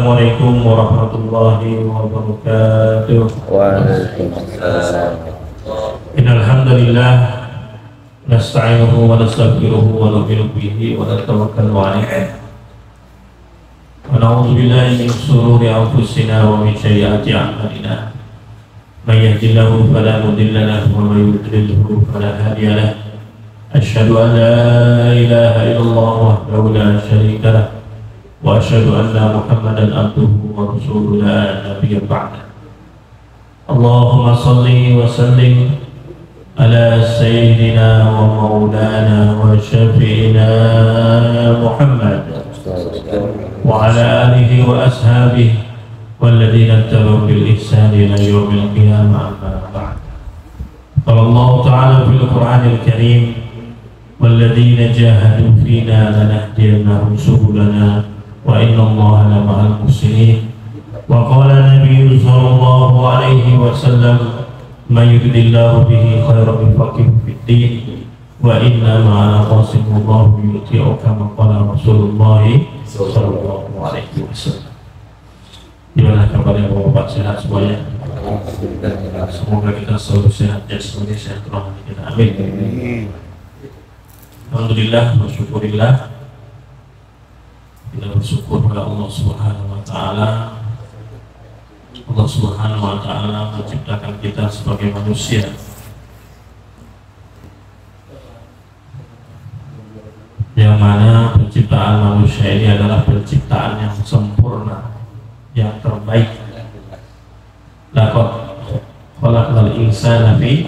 Assalamualaikum warahmatullahi wabarakatuh. Waalaikumsalam. Innal hamdalillah nasta'inuhu wa nastaghfiruhu wa nu'minu bihi wa natawakkalu 'alaihi. Wa na'udzu billahi min shururi anfusina wa min sayyiati a'malina. May yahdihillahu fala mudilla lahu wa may yudlilhu fala hadiya lahu. Asyhadu an la ilaha illallah wahdahu la syarika lahu wa asyhadu anna Muhammadan abduhu wa rasuluhu la nabiyya ba'da. Allahumma shalli wa sallim ala sayyidina wa maulana wa syafi'ina Muhammad wa ala alihi wa ashabihi walladhina tabi'u bil ihsani ila yaumil qiyamah, amma ba'd. Qala Allah ta'ala fil Qur'anil Karim والذين جاهدوا فينا لنهدينهم سبلنا وإن الله لمع المحسنين. وقال النبي صلى الله عليه وسلم من يرد الله به خيرا يفقهه في الدين وإنما على قاسم الله يؤتيه كما قال رسول الله صلى الله عليه وسلم. Gimana kabarnya Bapak, sehat semuanya? Semoga kita selalu sehat jasmani, sehat rohani kita. Amin. Alhamdulillah, bersyukurillah, kita bersyukur pada Allah Subhanahu wa Ta'ala. Allah Subhanahu wa Ta'ala menciptakan kita sebagai manusia yang mana penciptaan manusia ini adalah penciptaan yang sempurna, yang terbaik. Laqad khalaqnal insana fi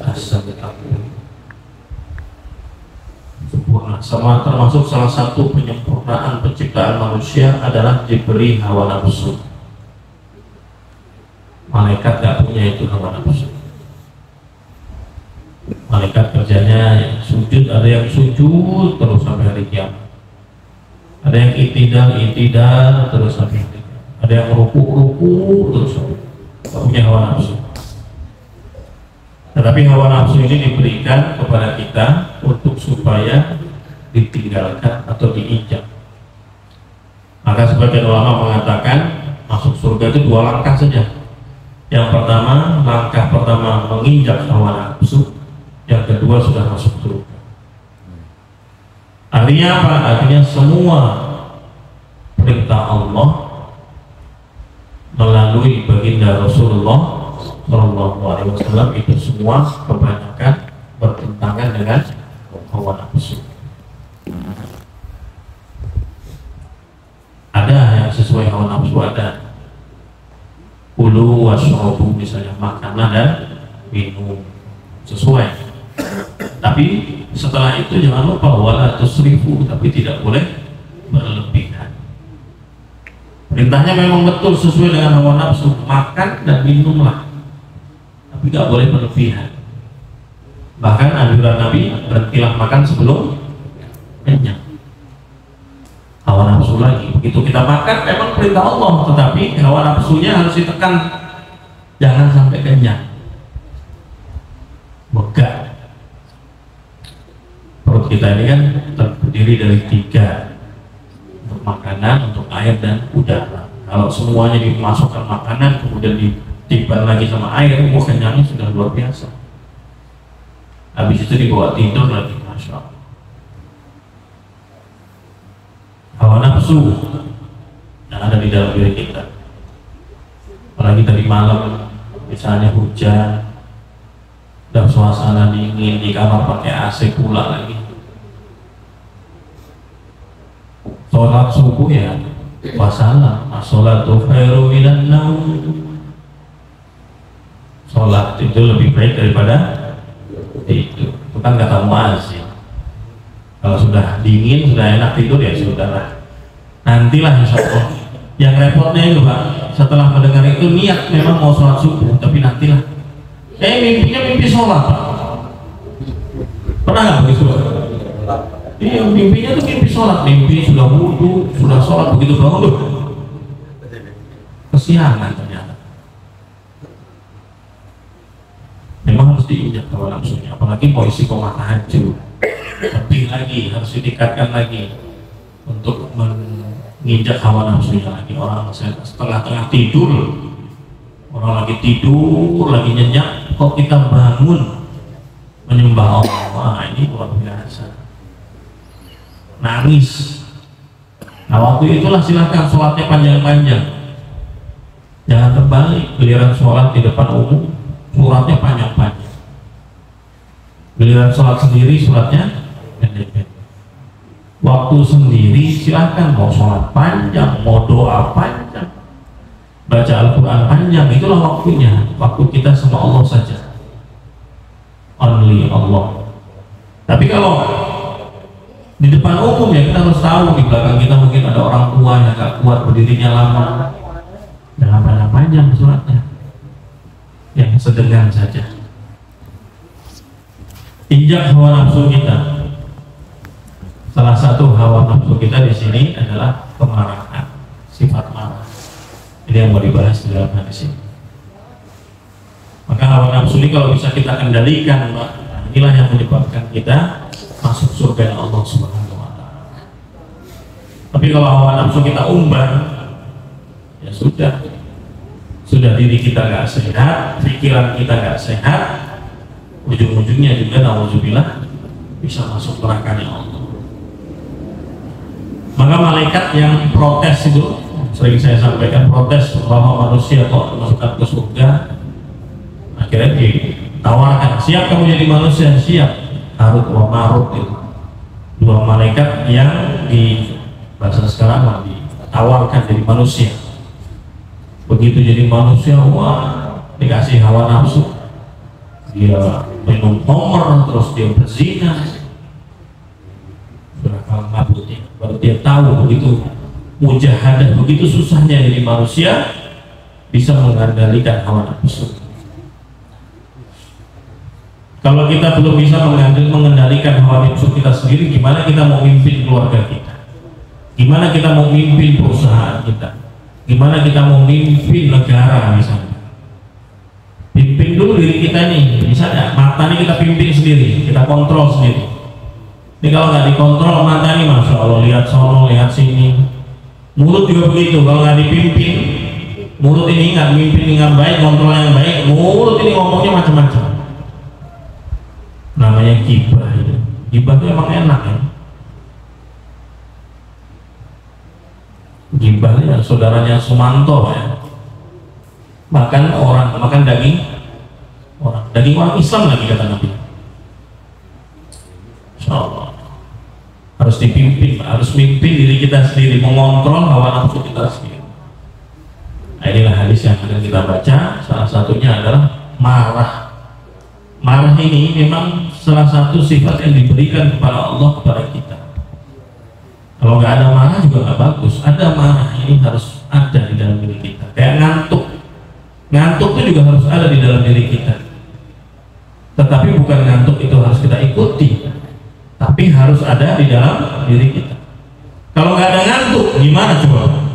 ahsani taqwim. Sempurna, sama termasuk salah satu penyempurnaan penciptaan manusia adalah diberi hawa nafsu. Malaikat gak punya itu hawa nafsu. Malaikat kerjanya yang sujud, ada yang sujud terus sampai hari kiamat, ada yang itidal terus sampai hari kiamat, ada yang ruku terus sampai, gak punya hawa nafsu. Tetapi hawa nafsu ini diberikan kepada kita untuk supaya ditinggalkan atau diinjak. Maka sebagian ulama mengatakan masuk surga itu 2 langkah saja. Yang pertama, langkah pertama menginjak hawa nafsu, yang kedua sudah masuk surga. Artinya apa? Artinya semua perintah Allah melalui baginda Rasulullah Sallallahu Alaihi Wasallam itu semua kebanyakan bertentangan dengan hawa nafsu. Ada yang sesuai hawa nafsu, ada kulu washrabu, misalnya makanan dan minum sesuai. Tapi setelah itu jangan lupa wala tusrifu, tapi tidak boleh berlebihan. Perintahnya memang betul sesuai dengan hawa nafsu, makan dan minumlah, tapi tidak boleh berlebihan. Bahkan anjuran Nabi, berhentilah makan sebelum kenyang. Hawa nafsu lagi, begitu kita makan memang perintah Allah, tetapi hawa nafsunya harus ditekan, jangan sampai kenyang, begah. Perut kita ini kan terdiri dari 3, untuk makanan, untuk air, dan udara. Kalau semuanya dimasukkan makanan kemudian ditiban lagi sama air, kenyangnya sudah luar biasa. Habis itu dibawa tidur lagi, masya Allah. Hawa nafsu yang ada di dalam diri kita, apalagi tadi malam misalnya hujan dan suasana dingin, di kamar pakai AC pula lagi, sholat subuh ya wassalam, as-sholatu khairu minan naum. Sholat itu lebih baik daripada tidur. Itu kan kata Muaz. Kalau sudah dingin, sudah enak tidur, ya sudahlah, nantilah insya Allah. Yang repotnya itu Pak, setelah mendengar itu niat memang mau sholat subuh, tapi nantilah. Mimpinya mimpi sholat Pak. Pernah nggak begitu? Iya, mimpinya tuh mimpi sholat, mimpi sudah wudu, sudah sholat, begitu bangun tuh kesiangan ternyata. Memang harus diinjak hawa nafsunya, apalagi mau isi koma tahajud, lebih lagi harus ditingkatkan lagi untuk nginjak hawa nafsunya lagi. Orang setengah-tengah tidur, orang lagi tidur, lagi nyenyak, kok kita bangun menyembah Allah. Wah, ini luar biasa. Nangis. Nah, waktu itulah silakan sholatnya panjang-panjang. Jangan terbalik, giliran sholat di depan umum, suratnya panjang-panjang. Giliran sholat sendiri, suratnya pendek-pendek. Waktu sendiri silahkan, mau sholat panjang, mau doa panjang, baca Al-Quran panjang, itulah waktunya. Waktu kita sama Allah saja, only Allah. Tapi kalau di depan umum ya kita harus tahu, di belakang kita mungkin ada orang tua yang gak kuat berdirinya lama, jangan panjang-panjang suratnya, yang sedengan saja. Injak hawa nafsu kita. Salah satu hawa nafsu kita di sini adalah kemarahan, sifat marah. Ini yang mau dibahas di dalam hadis ini. Maka hawa nafsu ini kalau bisa kita kendalikan, inilah yang menyebabkan kita masuk surga Allah Subhanahu wa Ta'ala. Tapi kalau hawa nafsu kita umbar, ya sudah diri kita gak sehat, pikiran kita gak sehat, ujung-ujungnya juga nauzubillah bisa masuk nerakanya Allah. Maka malaikat yang protes itu, sering saya sampaikan, protes bahwa manusia kok masukkan ke surga, akhirnya ditawarkan, siap kamu jadi manusia? Siap. Harut wa marut itu, dua malaikat yang di bahasa sekarang ditawarkan jadi manusia. Begitu jadi manusia, wah, dikasih hawa nafsu, dia minum homer, terus dia berzina, sudah kalah ngabutnya. Baru dia tahu begitu mujahadah, begitu susahnya jadi manusia bisa mengendalikan hawa nafsu. Kalau kita belum bisa mengendalikan hawa nafsu kita sendiri, gimana kita mau mimpin keluarga kita? Gimana kita mau mimpin perusahaan kita? Gimana kita mau mimpin negara misalnya? Pimpin dulu diri kita nih, misalnya mata nih kita pimpin sendiri, kita kontrol sendiri. Ini kalau nggak dikontrol mata nih, masya Allah, lihat sono, lihat sini. Mulut juga begitu, kalau nggak dipimpin, mulut ini nggak dipimpin dengan baik, kontrol yang baik, mulut ini ngomongnya macam-macam. Namanya gibah itu. Gibah itu emang enak ya. Gibah ya saudaranya Sumanto ya. Makan daging orang Islam lagi kata Nabi. Insyaallah harus dipimpin, harus mimpin diri kita sendiri, mengontrol hawa nafsu kita sendiri. Nah, inilah hadis yang akan kita baca. Salah satunya adalah marah. Marah ini memang salah satu sifat yang diberikan kepada Allah kepada kita. Kalau nggak ada marah juga nggak bagus. Ada marah ini harus ada di dalam diri kita. Kayak ngantuk itu juga harus ada di dalam diri kita. Tetapi bukan ngantuk itu harus kita ikuti, tapi harus ada di dalam diri kita. Kalau nggak ada ngantuk, gimana coba?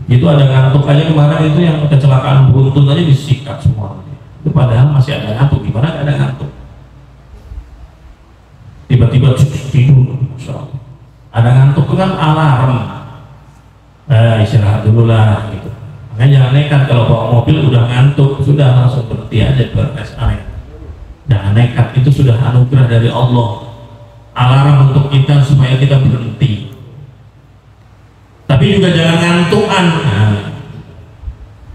Itu ada ngantuk aja kemarin itu yang kecelakaan beruntun aja disikat semua. Itu padahal masih ada ngantuk, gimana nggak ada ngantuk? Tiba-tiba tidur, ada ngantuk itu kan alarm. Istirahat dulu lah gitu. Makanya jangan nekat kalau bawa mobil udah ngantuk, sudah langsung berhenti aja, berrest area. Jangan nekat, itu sudah anugerah dari Allah, alarm untuk kita supaya kita berhenti. Tapi juga jangan ngantukan. Nah,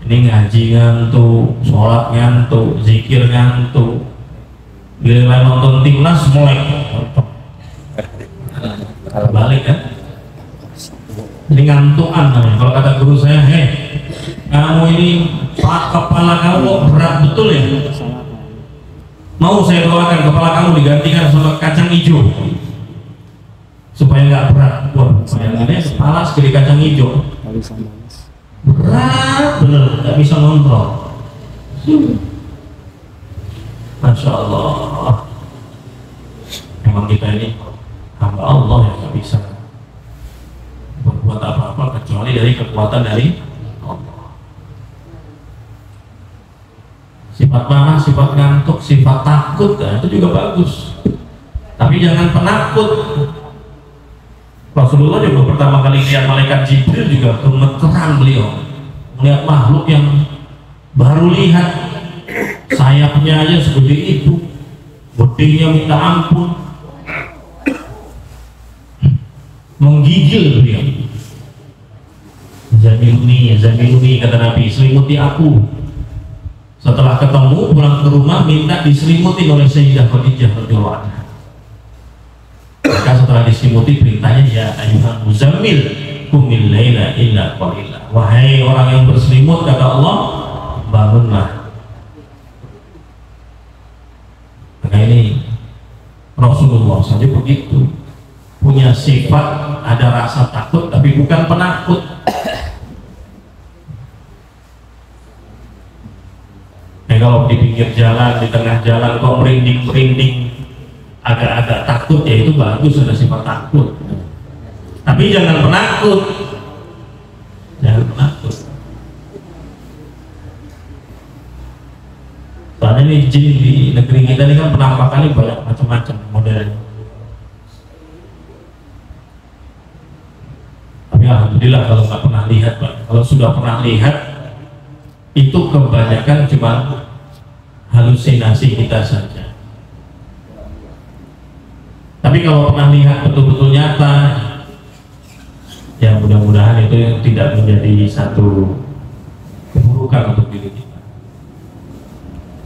ini ngaji ngantuk, sholat ngantuk, zikir ngantuk, giliran nonton timnas melek, balik kan? Ini ngantukan namanya. Kalau kata guru saya, kamu ini kepala kamu berat betul ya? Mau saya doakan kepala kamu digantikan sama kacang hijau supaya nggak berat. Wah, bayangannya kepala segede kacang hijau, berat bener, nggak bisa ngontrol. Masya Allah, emang kita ini hamba Allah yang nggak bisa berbuat apa-apa kecuali dari kekuatan dari Allah. Sifat marah, sifat ngantuk, sifat takut, itu juga bagus. Tapi jangan penakut. Rasulullah juga pertama kali lihat malaikat Jibril juga gemeteran beliau melihat makhluk yang baru lihat, sayapnya aja segede itu, gedenya minta ampun, menggigil beliau. Zamiluni kata Nabi, selimuti aku. Setelah ketemu pulang ke rumah minta diselimuti oleh Sayyidah Khadijah radhiyallahu anha. Maka setelah diselimuti perintahnya, ya ayyuhal muzammil qumil laila illa qalila. Wahai orang yang berselimut kata Allah, bangunlah. Maka ini Rasulullah saja begitu, punya sifat ada rasa takut tapi bukan penakut. Kalau di pinggir jalan, di tengah jalan kok merinding-merinding, agak-agak takut, ya itu bagus, ada sifat takut. Tapi jangan penakut, jangan penakut. Soalnya ini jin di negeri kita ini kan penampakannya banyak macam-macam modelnya. Tapi alhamdulillah kalau nggak pernah lihat, Pak. Kalau sudah pernah lihat, itu kebanyakan cuma halusinasi kita saja. Tapi kalau pernah lihat betul-betul nyata, ya mudah-mudahan itu tidak menjadi satu keburukan untuk diri kita.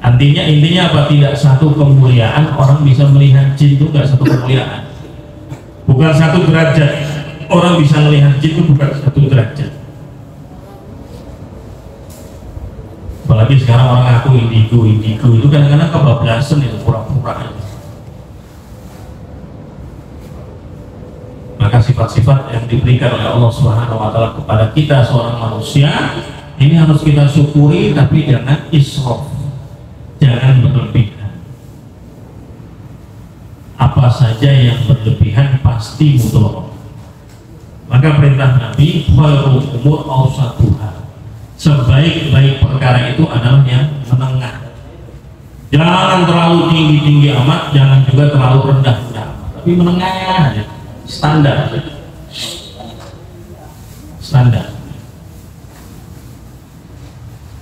Intinya apa? Tidak satu kemuliaan orang bisa melihat jin, itu nggak satu kemuliaan, bukan satu derajat. Orang bisa melihat jin itu bukan satu derajat. Apalagi sekarang orang ngaku indigo itu kadang-kadang kebablasan, itu pura-pura. Maka sifat-sifat yang diberikan oleh Allah Subhanahu wa Ta'ala kepada kita seorang manusia ini harus kita syukuri, tapi jangan israf, jangan berlebihan. Apa saja yang berlebihan pasti mudarat. Maka perintah Nabi, khairul umur awsatuha, sebaik-baik perkara itu adalah yang menengah. Jangan terlalu tinggi-tinggi amat, jangan juga terlalu rendah-rendah amat, tapi menengah aja, standar.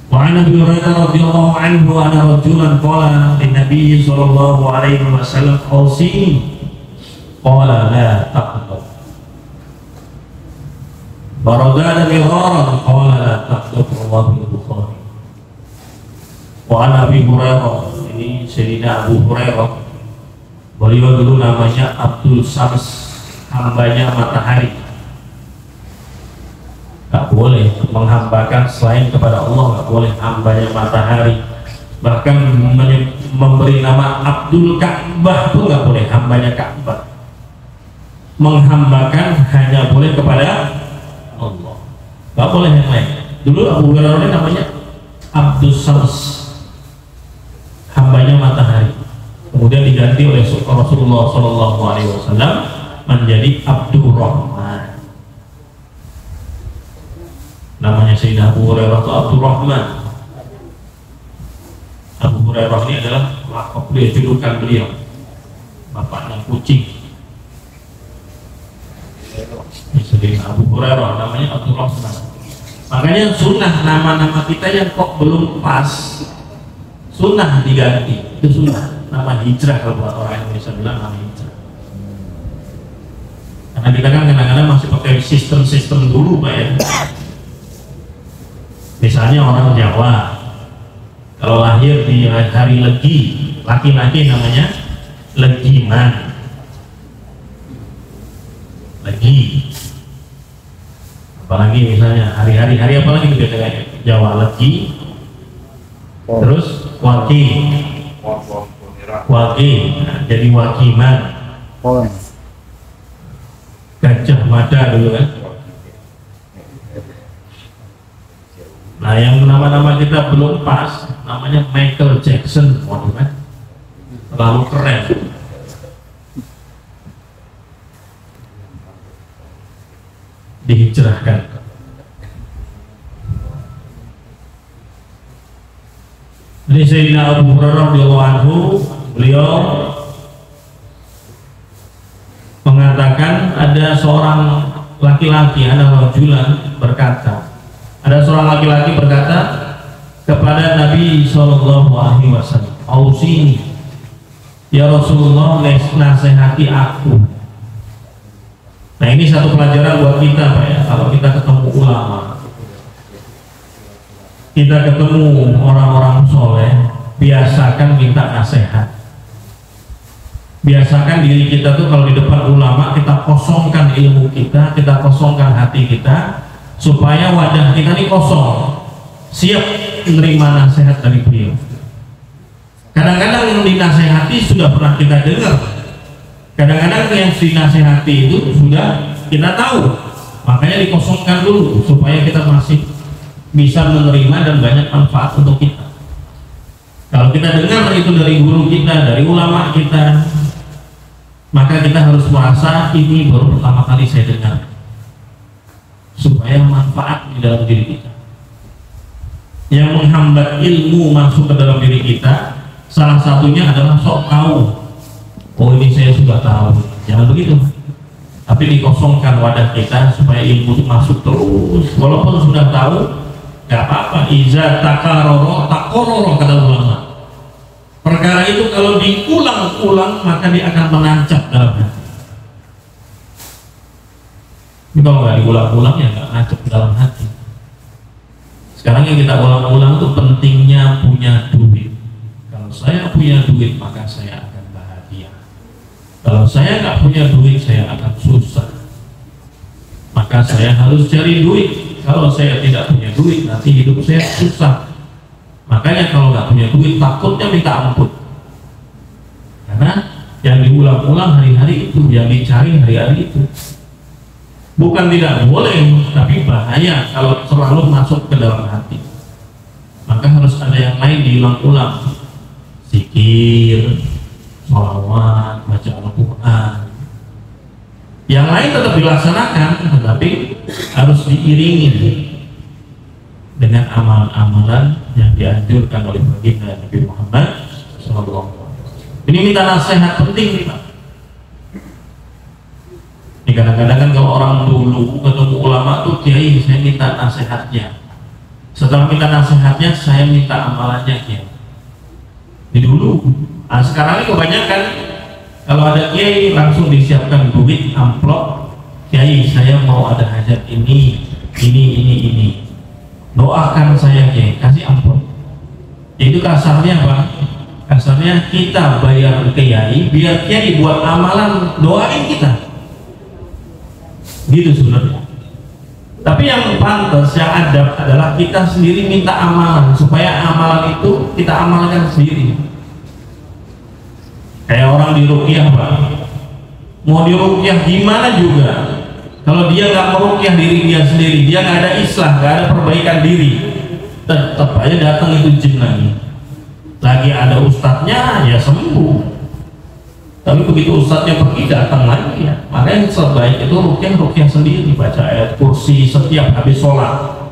Wa an Abi Hurairah radhiyallahu anhu anna rajulan qala lin Nabi sallallahu alaihi wasallam awsini qala la taqdab. Baradana miraran qala la taqdab, rawahu Bukhari. Wa an Abi Hurairah, ini Sayyidina Abu Hurairah, beliau dulu namanya Abdul Sams, hambanya matahari. Gak boleh menghambakan selain kepada Allah, gak boleh hambanya matahari. Bahkan memberi nama Abdul Ka'bah pun gak boleh, hambanya Ka'bah. Menghambakan hanya boleh kepada Allah, gak boleh yang lain. Dulu Abu Hurairah namanya Abdul Sams, hambanya matahari. Kemudian diganti oleh Rasulullah SAW menjadi Abdurrahman. Namanya Sayyidina Abu Hurairah itu Abdurrahman. Abu Hurairah ini adalah lakop beliau, julukan beliau, bapaknya kucing. Sayyidina Abu Hurairah namanya Abdurrahman. Makanya sunnah nama-nama kita yang kok belum pas, sunnah diganti. Itu sunnah, nama hijrah kalau buat orang Indonesia bilang nama hijrah. Karena kita kan kadang-kadang masih pakai sistem-sistem dulu, Pak ya. Misalnya orang Jawa kalau lahir di hari Legi, laki-laki namanya Legiman, Legi. Apalagi misalnya hari apalagi itu biasanya Jawa Legi, terus Waki, nah, jadi Wakiman, Gajah Mada dulu kan. Nah, yang nama-nama kita belum pas, namanya Michael Jackson, kan? Terlalu keren. Dihijrahkan. Ini Sayyidina Abu Hurairah radhiyallahu anhu, beliau mengatakan ada seorang laki-laki, ada rajulan berkata, ada seorang laki-laki berkata kepada Nabi SAW, "Ausini ya Rasulullah, nasihati aku." Nah, ini satu pelajaran buat kita Pak ya. Kalau kita ketemu ulama, kita ketemu orang-orang soleh, biasakan minta nasihat. Biasakan diri kita tuh kalau di depan ulama, kita kosongkan ilmu kita, kita kosongkan hati kita, supaya wadah kita ini kosong, siap menerima nasihat dari beliau. Kadang-kadang yang dinasehati sudah pernah kita dengar, kadang-kadang yang dinasehati itu sudah kita tahu, makanya dikosongkan dulu supaya kita masih bisa menerima dan banyak manfaat untuk kita. Kalau kita dengar itu dari guru kita, dari ulama kita, maka kita harus merasa ini baru pertama kali saya dengar, supaya manfaat di dalam diri kita. Yang menghambat ilmu masuk ke dalam diri kita, salah satunya adalah sok tahu. Oh, ini saya sudah tahu. Jangan begitu, tapi dikosongkan wadah kita supaya ilmu itu masuk terus. Walaupun sudah tahu, gak apa-apa. Iza takaroro takororo, kata ulama. Perkara itu kalau diulang-ulang maka dia akan menancap dalam hati. Tapi kalau nggak diulang-ulang ya nggak nancap dalam hati. Sekarang yang kita ulang-ulang itu pentingnya punya duit. Kalau saya punya duit maka saya akan bahagia. Kalau saya nggak punya duit saya akan susah. Maka saya harus cari duit. Kalau saya tidak punya duit nanti hidup saya susah. Makanya kalau nggak punya duit takutnya minta ampun, karena yang diulang-ulang hari-hari itu, yang dicari hari-hari itu. Bukan tidak boleh, tapi bahaya kalau terlalu masuk ke dalam hati. Maka harus ada yang lain diulang-ulang, zikir, sholawat, baca Al-Quran. Yang lain tetap dilaksanakan, tetapi harus diiringi dengan amalan-amalan yang dianjurkan oleh baginda Nabi Muhammad SAW. Ini minta nasihat penting nih Pak. Ini kadang-kadang kan kalau orang dulu ketemu ulama tuh, kiai saya minta nasihatnya. Setelah minta nasihatnya saya minta amalannya kiai. Ini dulu. Nah, sekarang ini kebanyakan kalau ada kiai langsung disiapkan duit amplop, kiai saya mau ada hajat ini. Doakan saya kiai, kasih ampun. Itu kasarnya Pak. Kasarnya kita bayar kiai biar kiai buat amalan doain kita. Gitu sebenarnya. Tapi yang pantas, yang adab adalah kita sendiri minta amalan, supaya amalan itu kita amalkan sendiri. Kayak orang di ruqyah Pak. Mau di ruqyah gimana juga, kalau dia nggak meruqyah diri dia sendiri, dia nggak ada islah, nggak ada perbaikan diri, tetap aja datang itu jin lagi ada ustadznya ya sembuh. Tapi begitu ustadznya pergi datang lagi ya. Makanya yang terbaik itu ruqyah sendiri, baca ayat kursi setiap habis sholat.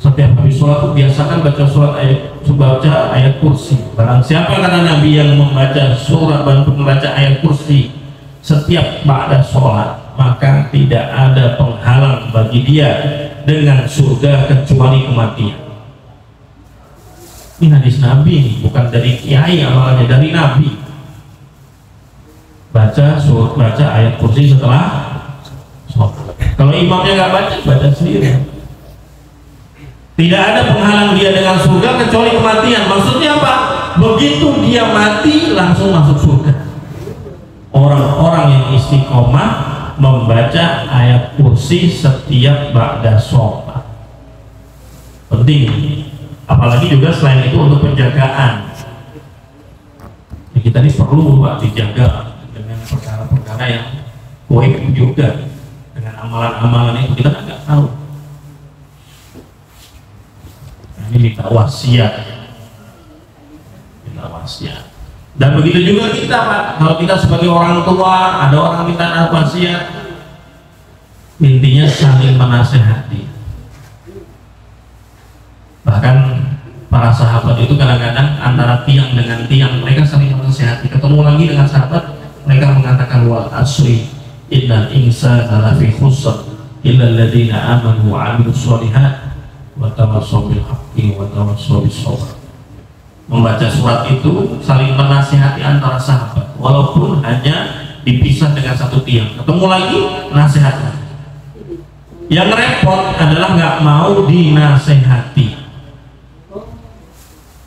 Setiap habis sholat biasakan baca ayat kursi. Barang siapa kata Nabi yang membaca ayat kursi setiap ba'da sholat, maka tidak ada penghalang bagi dia dengan surga kecuali kematian. Ini hadis Nabi, bukan dari kiai amalannya, dari Nabi. Baca ayat kursi setelah sholat. Kalau imamnya nggak baca sendiri. Tidak ada penghalang dia dengan surga kecuali kematian. Maksudnya apa? Begitu dia mati langsung masuk surga. Orang-orang yang istiqomah membaca ayat kursi setiap ba'da sholat. Penting. Apalagi juga selain itu untuk penjagaan. Ya, kita ini perlu Pak dijaga dengan perkara-perkara yang goib juga. Dengan amalan-amalan itu kita nggak tahu. Nah, ini minta wasiat. Dan begitu juga kita Pak, kalau kita sebagai orang tua, ada orang minta wasiat, intinya saling menasehati. Bahkan para sahabat itu kadang-kadang antara tiang dengan tiang mereka saling menasihati. Ketemu lagi dengan sahabat, mereka mengatakan wal asri innal insana lafi khusr illa alladziina amanu wa 'amilus shalihat wa tawassaw bil haqqi wa tawassaw bis sabr. Membaca surat itu saling menasihati antara sahabat, walaupun hanya dipisah dengan satu tiang. Ketemu lagi, nasihat. Yang repot adalah nggak mau dinasehati.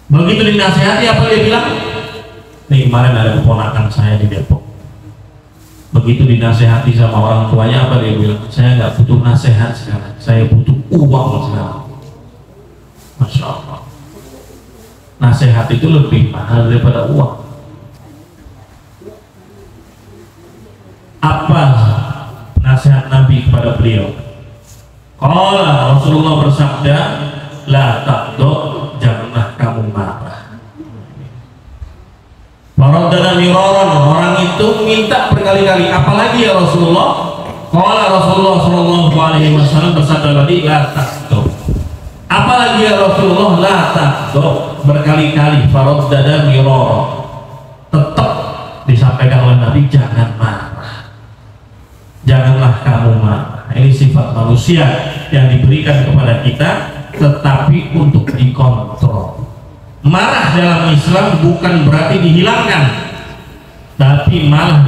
Begitu dinasehati, apa dia bilang? Nih kemarin ada keponakan saya di Depok. Begitu dinasehati sama orang tuanya, apa dia bilang? Saya nggak butuh nasihat sekarang, saya butuh uang sekarang. Masya Allah. Nasihat itu lebih mahal daripada uang. Apa nasihat Nabi kepada beliau? Qala Rasulullah bersabda, la taqdo, janganlah kamu marah. Faradana miraran, orang itu minta berkali-kali, apalagi ya Rasulullah? Qala Rasulullah sallallahu alaihi wasallam bersabda tadi, la taqdo. Apalagi ya Rasulullah? La taqdo, berkali-kali. Faradana miraran, tetap disampaikan oleh Nabi, jangan marah, janganlah kamu marah. Ini sifat manusia yang diberikan kepada kita, tetapi untuk dikontrol. Marah dalam Islam bukan berarti dihilangkan, tapi marah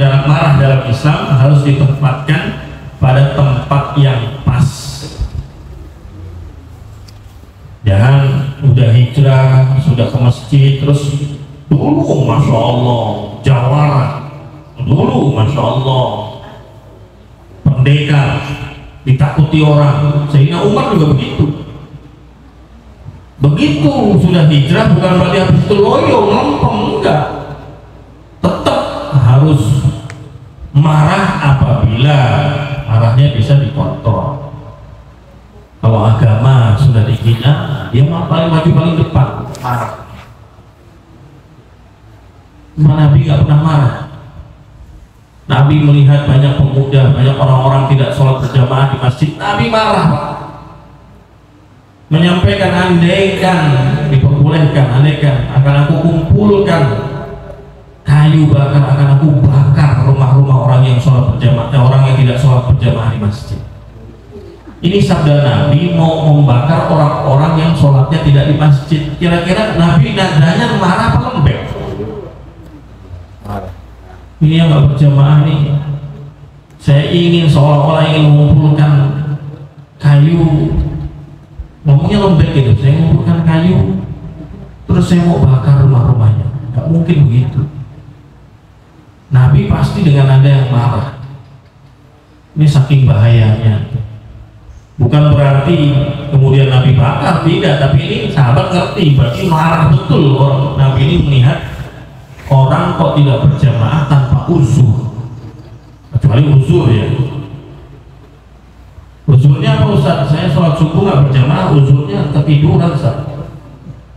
dalam Islam harus ditempatkan pada tempat yang pas. Jangan udah hijrah, sudah ke masjid, terus dulu Masya Allah jawara, dulu Masya Allah pendekar, ditakuti orang. Sayyidina Umar juga begitu. Begitu sudah hijrah bukan berarti habis itu loyo ngempeng, enggak. Tetap harus marah apabila marahnya bisa dikontrol. Kalau agama sudah dihina, dia paling maju paling depan marah. Nabi nggak pernah marah. Nabi melihat banyak pemuda, banyak orang-orang tidak sholat berjamaah di masjid, Nabi marah. Menyampaikan andaikan diperbolehkan, andaikan akan aku kumpulkan kayu bakar, akan aku bakar rumah-rumah orang yang sholat berjamaah, orang yang tidak sholat berjamaah di masjid. Ini sabda Nabi mau membakar orang-orang yang sholatnya tidak di masjid. Kira-kira Nabi nadanya marah apa lembek? Ini yang nggak berjamaah nih, saya ingin seolah-olah ingin mengumpulkan kayu, ngomongnya lembek gitu, saya mengumpulkan kayu terus saya mau bakar rumah-rumahnya. Nggak mungkin begitu. Nabi pasti dengan nada yang marah. Ini saking bahayanya. Bukan berarti kemudian Nabi bakar, tidak, tapi ini sahabat ngerti berarti marah betul. Orang Nabi ini melihat orang kok tidak berjamaah tanpa uzur, kecuali uzur ya. Uzurnya apa Ustaz? Saya sholat subuh nggak berjamaah, uzurnya ketiduran Ustaz.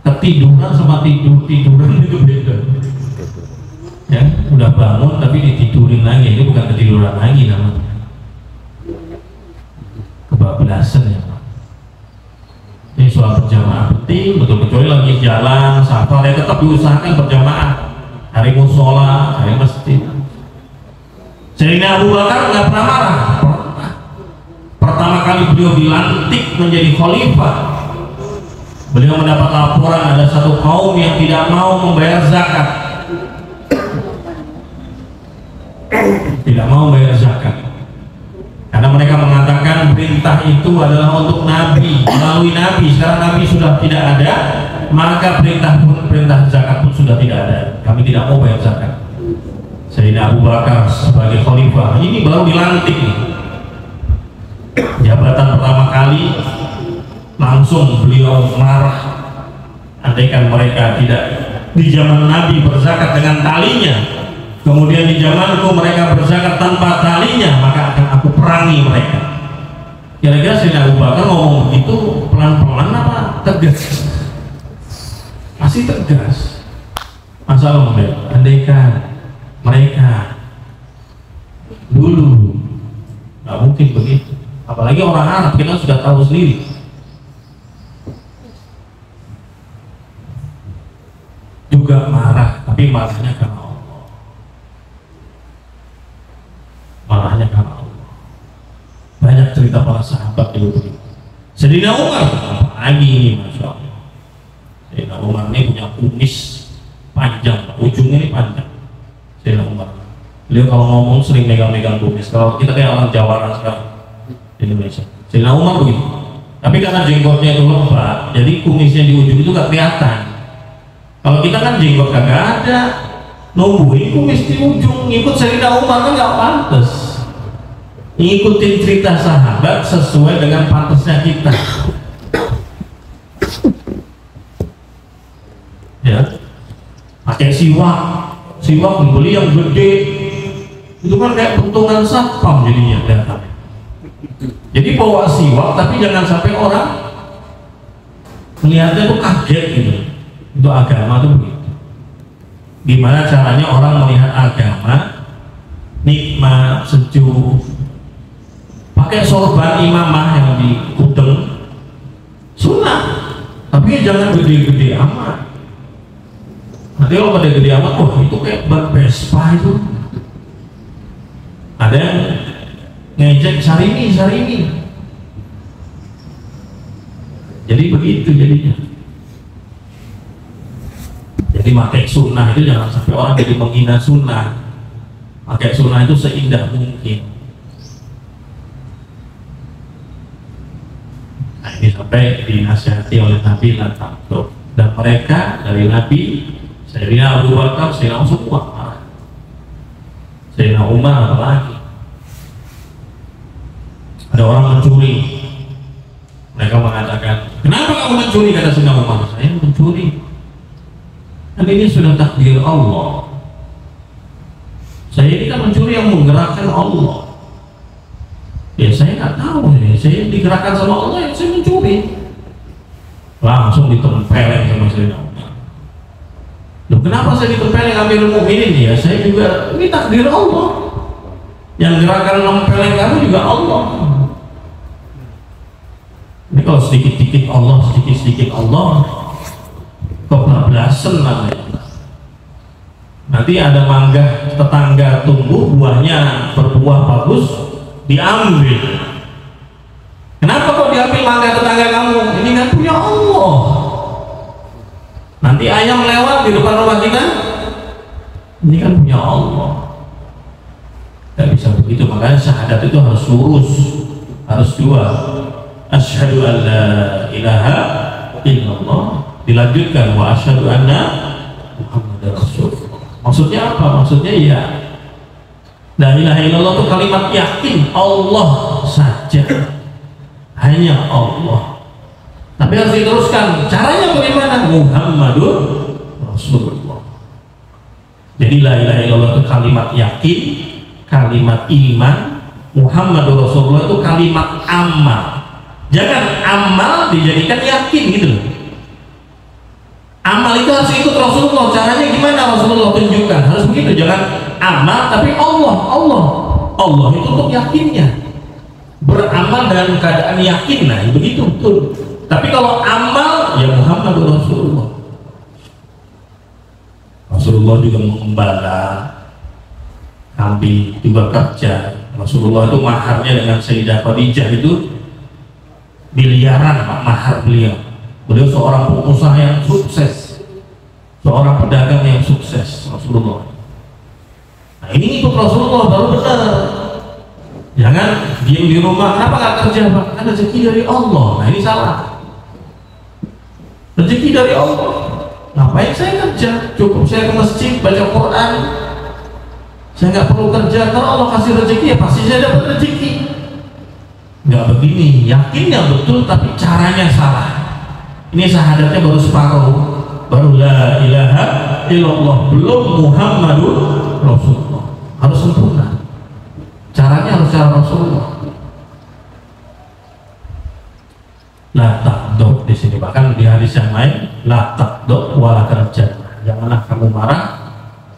Ketiduran sama tiduran itu beda. Ya, udah bangun tapi ditidurin lagi, itu bukan ketiduran lagi namanya. Kebablasan ya. Ini sholat berjamaah penting betul, kecuali lagi jalan, safar ya tetap diusahakan berjamaah. Hari musola, hari masjid. Sayyidina Abu Bakar nggak pernah marah. Pertama kali beliau dilantik menjadi khalifah, beliau mendapat laporan ada satu kaum yang tidak mau membayar zakat, tidak mau membayar zakat, karena mereka mengatakan perintah itu adalah untuk Nabi, melalui Nabi. Sekarang Nabi sudah tidak ada, maka perintah zakat pun sudah tidak ada. Kami tidak mau bayar zakat. Sayyidina Abu Bakar sebagai khalifah ini baru dilantik nih. Jabatan pertama kali langsung beliau marah. Andaikan mereka tidak di zaman Nabi berzakat dengan talinya, kemudian di zamanku mereka berzakat tanpa talinya, maka akan aku perangi mereka. Kira-kira Sayyidina Abu Bakar ngomong begitu pelan-pelan apa tegas? Masih tegas. Masalah andaikan mereka dulu, nggak mungkin begitu. Apalagi orang Arab, kita sudah tahu sendiri. juga marah, tapi marahnya karena Allah. Marahnya karena Allah. Banyak cerita para sahabat dulu begitu. Sayyidina Umar apalagi ini, masya Allah. Sayyidina Umar ini punya kumis panjang, ujungnya ini panjang. Sayyidina Umar, beliau kalau ngomong sering megang-megang kumis. Kalau kita kayak orang Jawa sekarang di Indonesia, Sayyidina Umar begitu. Tapi karena jenggotnya itu lebat, jadi kumisnya di ujung itu gak kelihatan. Kalau kita kan jenggot kagak ada, nungguin kumis di ujung, ngikut Sayyidina Umar kan gak pantas. Ngikutin cerita sahabat sesuai dengan pantasnya kita. Ya, pakai siwak beli yang gede, itu kan kayak bentungan satpam jadinya kelihatannya. Jadi bawa siwak tapi jangan sampai orang melihatnya tuh kaget gitu. Itu agama tuh begitu. Gimana caranya orang melihat agama nikmat, sejuk, pakai sorban imamah yang di kudeng, sunnah, tapi jangan gede-gede amat. Nanti kalau pada gede amat, wah itu kayak ban Vespa itu. Ada yang ngejek Sarimi. Jadi begitu jadinya. Jadi pakai sunnah itu jangan sampai orang jadi menghina sunnah. Pakai sunnah itu seindah mungkin. Nah, ini sampai dinasihati oleh Nabi dan takut. Dan mereka dari Nabi, Sayyidina Abu Bakar, Sayyidina Umar semua marah. Sayyidina Umar apalagi. Ada orang mencuri. Mereka mengatakan, kenapa kamu mencuri? Kata Sayyidina Umar, saya mencuri. Dan ini sudah takdir Allah. Saya ini kan mencuri yang menggerakkan Allah. Ya saya nggak tahu ini, saya digerakkan sama Allah yang saya mencuri. Langsung ditempeleng sama Sayyidina Umar. Loh, kenapa saya ditempeleng Amirul Mukminin ya? Saya juga, ini takdir Allah. Yang gerakan nempeleng kamu juga Allah. Ini kalau sedikit-sedikit Allah, kebablasan namanya. Nanti ada mangga tetangga tumbuh, buahnya berbuah bagus, diambil. Kenapa kok diambil mangga tetangga kamu? Ini kan punya Allah. Nanti ayam lewat di depan rumah kita, ini kan punya Allah. Tidak bisa begitu, makanya syahadat itu harus lurus, harus dua. Asyhadu an la ilaha illallah, dilanjutkan wa asyhadu anna Muhammadar Rasulullah. Maksudnya apa? Maksudnya ya la ilaha illallah itu kalimat yakin Allah saja, hanya Allah. Tapi harus diteruskan. Caranya bagaimana? Muhammadur Rasulullah. Jadi la ilaha illallah itu kalimat yakin, kalimat iman. Muhammadur Rasulullah itu kalimat amal. Jangan amal dijadikan yakin gitu. Amal itu harus ikut Rasulullah. Caranya gimana? Rasulullah tunjukkan. Harus begitu. Jangan amal tapi Allah itu untuk yakinnya. Beramal dalam keadaan yakin. Nah begitu betul. Tapi kalau amal ya Muhammad Rasulullah. Rasulullah juga mengembala kambing, juga kerja. Rasulullah itu maharnya dengan Sayyidah Khadijah itu miliaran mahar beliau. Beliau seorang pengusaha yang sukses, seorang pedagang yang sukses. Rasulullah. Nah ini ikut Rasulullah baru benar. Jangan diam di rumah. Kenapa nggak kerja? Kan rezeki dari Allah. Nah ini salah. Rezeki dari Allah. Ngapain saya kerja? Cukup saya ke masjid baca Quran. Saya nggak perlu kerja. Kalau Allah kasih rezeki ya pasti saya dapat rezeki. Nggak begini. Yakinnya betul tapi caranya salah. Ini syahadatnya baru separuh. Baru la ilaha illallah, belum Muhammadur Rasulullah. Harus sempurna. Caranya harus cara Rasulullah. La taqdud di sini, bahkan di hadis yang lain la taqdud wala kerja. Janganlah kamu marah,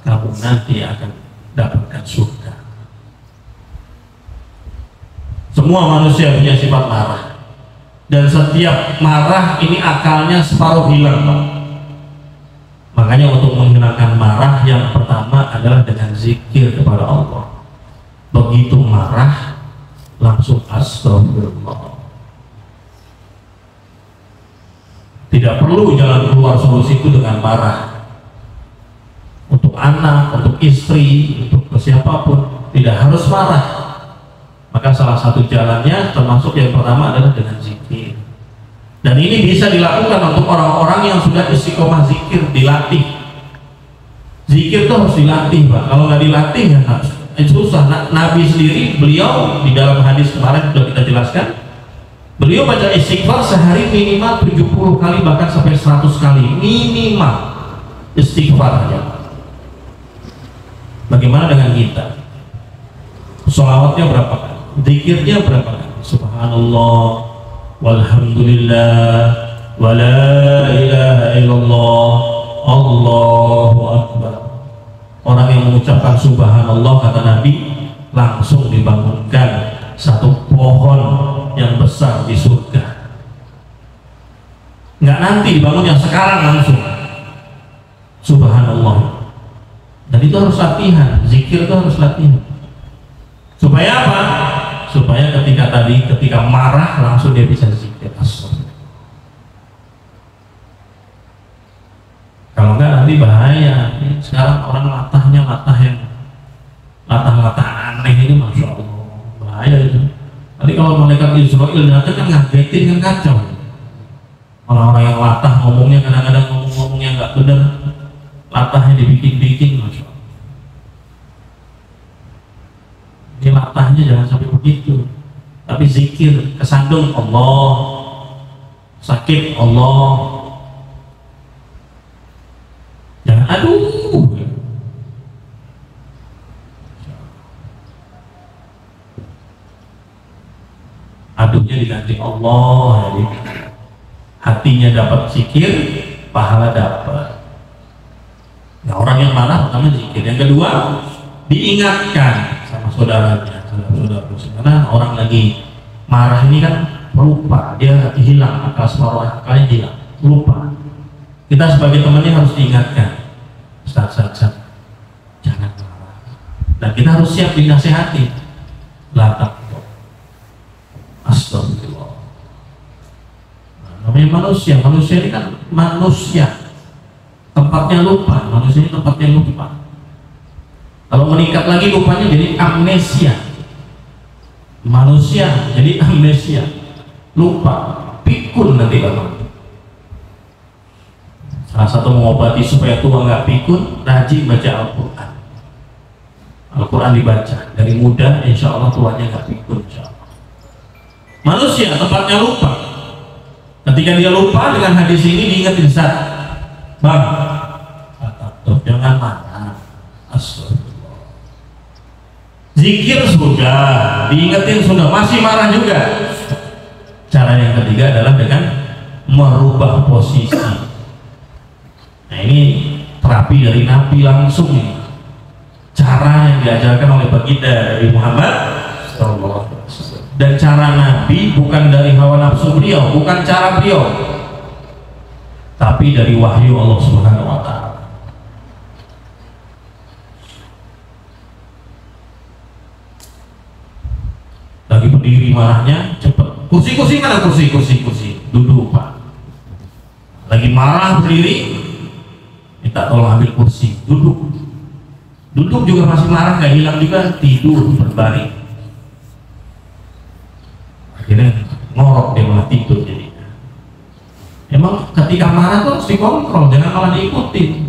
kamu nanti akan dapatkan surga. Semua manusia punya sifat marah, dan setiap marah ini akalnya separuh hilang, Pak. Makanya untuk yang pertama adalah dengan zikir kepada Allah. Begitu marah langsung astagfirullah. Tidak perlu jalan keluar solusi itu dengan marah. Untuk anak, untuk istri, untuk siapapun tidak harus marah. Maka salah satu jalannya termasuk yang pertama adalah dengan zikir. Dan ini bisa dilakukan untuk orang-orang yang sudah istiqomah zikir, dilatih. Zikir itu harus dilatih, Pak. Kalau nggak dilatih ya susah. Nabi sendiri, beliau di dalam hadis kemarin sudah kita jelaskan, beliau baca istighfar sehari minimal 70 kali bahkan sampai 100 kali minimal istighfar aja. Bagaimana dengan kita? Sholawatnya berapa kali? Zikirnya berapa kali? Subhanallah, walhamdulillah, wala ilaha illallah, Allahu akbar. Orang yang mengucapkan subhanallah, kata Nabi, langsung dibangunkan satu pohon yang besar di surga. Nggak nanti dibangun, yang sekarang langsung. Subhanallah. Dan itu harus latihan, zikir itu harus latihan. Supaya apa? Supaya ketika marah langsung dia bisa zikir. Kalau enggak nanti bahaya. Sekarang orang latah aneh ini, masya Allah, bahaya itu. Nanti kalau malaikat Israel datang kan ngagetin, kan kacau. Orang-orang yang latah ngomongnya kadang-kadang ngomongnya nggak benar, latahnya dibikin-bikin, masya Allah. Ini latahnya jangan sampai begitu. Tapi zikir, kesandung Allah, sakit Allah, jangan aduh. Aduhnya diganti Allah, jadi hatinya dapat zikir, pahala dapat. Nah, orang yang marah pertama zikir, yang kedua diingatkan sama saudaranya, saudara. Karena orang lagi marah ini kan lupa, dia hilang akal, separuh akalnya hilang, lupa. Kita sebagai temannya harus diingatkan, Ustaz, jangan marah. Dan kita harus siap dinasehati. Latak, astagfirullah. Nah, namanya manusia ini kan manusia. Tempatnya lupa, manusia ini tempatnya lupa. Kalau meningkat lagi lupanya jadi amnesia. Manusia jadi amnesia, lupa, pikun nanti lama. Salah satu mengobati supaya tua nggak pikun, rajin baca Al-Quran. Al-Quran dibaca dari muda, insya Allah tuanya nggak pikun, insya Allah. Manusia tempatnya lupa. Ketika dia lupa, dengan hadis ini diingetin, Ustaz, Bang, jangan marah. Astagfirullah. Zikir sudah, diingetin sudah, masih marah juga. Cara yang ketiga adalah dengan merubah posisi. Nah, ini terapi dari Nabi langsung nih. Cara yang diajarkan oleh baginda dari Muhammad SAW. Dan cara Nabi bukan dari hawa nafsu beliau, bukan cara beliau, tapi dari wahyu Allah Subhanahu wa Ta'ala. Lagi berdiri marahnya, cepat. Kursi mana kursi? Duduk, Pak. Lagi marah berdiri, minta tolong ambil kursi, duduk juga masih marah, nggak hilang juga, tidur berbaring. Akhirnya ngorok, dia malah tidur. Jadi emang ketika marah tuh harus dikontrol, jangan malah diikuti.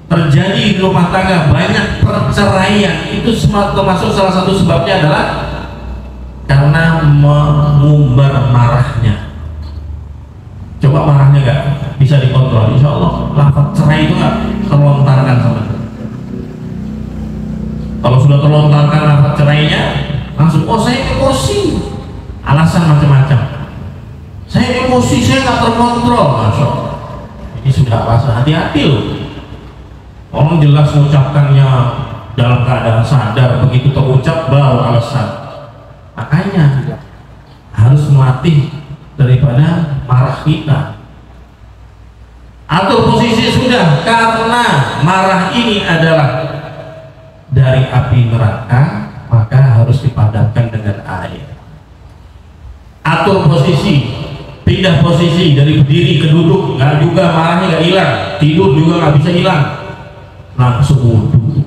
Terjadi di rumah tangga banyak perceraian, itu termasuk salah satu sebabnya adalah karena mengumbar marahnya. Coba marahnya nggak bisa dikontrol, insya Allah lafaz cerai itu nggak terlontarkan sama itu. Kalau sudah terlontarkan lafaz cerainya, langsung, oh saya emosi, alasan macam-macam. Saya emosi, saya nggak terkontrol, masya Allah. Ini sudah alasan, hati-hati loh. Orang jelas mengucapkannya dalam keadaan sadar, begitu terucap baru alasan. Makanya harus melatih daripada marah kita. Atur posisi sudah, karena marah ini adalah dari api neraka, maka harus dipadamkan dengan air. Atur posisi, pindah posisi dari berdiri ke duduk, nggak juga marahnya nggak hilang, tidur juga nggak bisa hilang, langsung wudhu.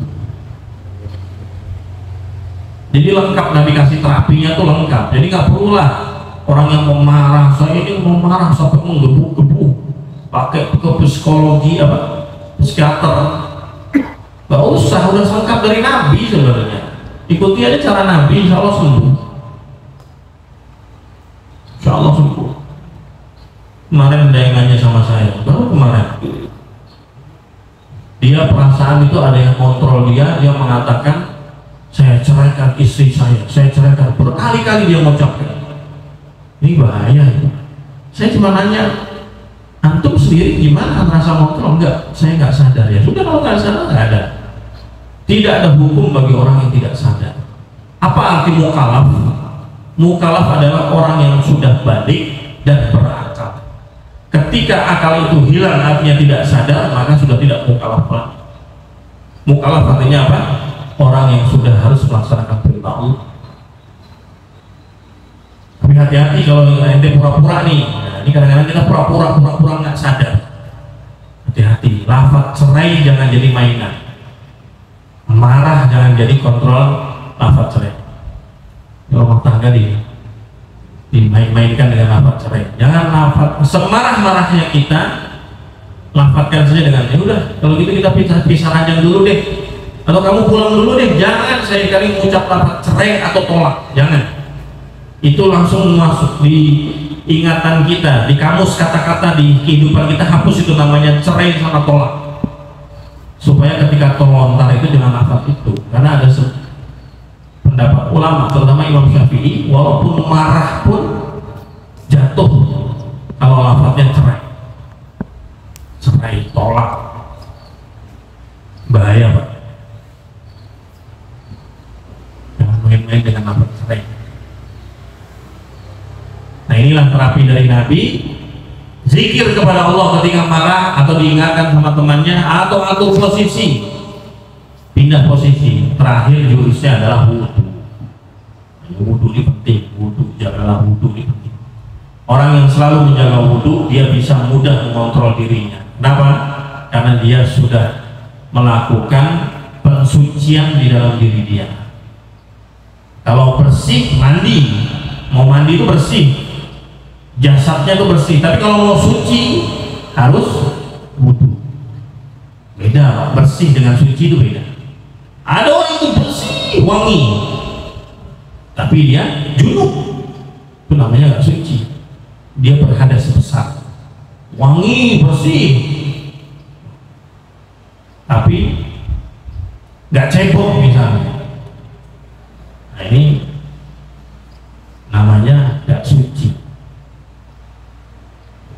Jadi lengkap, Nabi kasih terapinya tuh lengkap. Jadi nggak perlulah orang yang memarah, saya ini mau marah sampai menggebu-gebu, pakai ke psikologi apa, psikiater. Nggak usah, udah lengkap dari Nabi sebenarnya. Ikuti aja cara Nabi, insya Allah sembuh. Insya Allah sembuh. Kemarin ada yang nanya sama saya, baru kemarin, dia perasaan itu ada yang kontrol dia mengatakan, saya ceraikan istri saya ceraikan, berkali-kali dia mengucapkan. Ini bahaya. Saya cuma nanya, antum sendiri gimana merasa kontrol? Enggak, saya nggak sadar. Ya sudah, kalau nggak sadar nggak ada. Tidak ada hukum bagi orang yang tidak sadar. Apa arti mukalaf? Mukalaf adalah orang yang sudah balik dan berakal. Ketika akal itu hilang, artinya tidak sadar, maka sudah tidak mukalaf lagi. Mukalaf artinya apa? Orang yang sudah harus melaksanakan perintah Allah. Tapi hati-hati kalau ente pura-pura nih. Nah, ini kadang-kadang kita pura-pura nggak sadar. Hati-hati. Lafaz cerai jangan jadi mainan. Marah jangan jadi kontrol lafaz cerai. Rumah tangga dimain-mainkan dengan lafaz cerai. Jangan lafaz semarah-marahnya kita lafazkan saja dengan, ya udah kalau gitu kita pisah ranjang dulu deh, atau kamu pulang dulu deh. Jangan saya kali mengucap lafaz cerai atau tolak, jangan. Itu langsung masuk di ingatan kita, di kamus kata-kata di kehidupan kita, hapus itu namanya cerai sama tolak, supaya ketika terlontar itu dengan lafaz itu. Karena ada pendapat ulama, terutama Imam Syafi'i, walaupun marah pun jatuh kalau lafaznya cerai tolak, bahaya Pak. Jangan main-main dengan lafaz cerai. Nah, inilah terapi dari Nabi. Zikir kepada Allah ketika marah atau diingatkan sama temannya, atau atur posisi, pindah posisi. Terakhir jurusnya adalah wudhu. Wudhu ini penting, jagalah wudhu ini penting. Orang yang selalu menjaga wudhu, dia bisa mudah mengontrol dirinya. Kenapa? Karena dia sudah melakukan pensucian di dalam diri dia. Kalau bersih, mandi, mau mandi itu bersih, jasadnya itu bersih. Tapi kalau mau suci harus wudhu. Beda, bersih dengan suci itu beda. Ada orang itu bersih, wangi, tapi dia junub, itu namanya nggak suci. Dia berhadas besar, wangi, bersih, tapi nggak cebok misalnya. Nah, ini namanya nggak suci.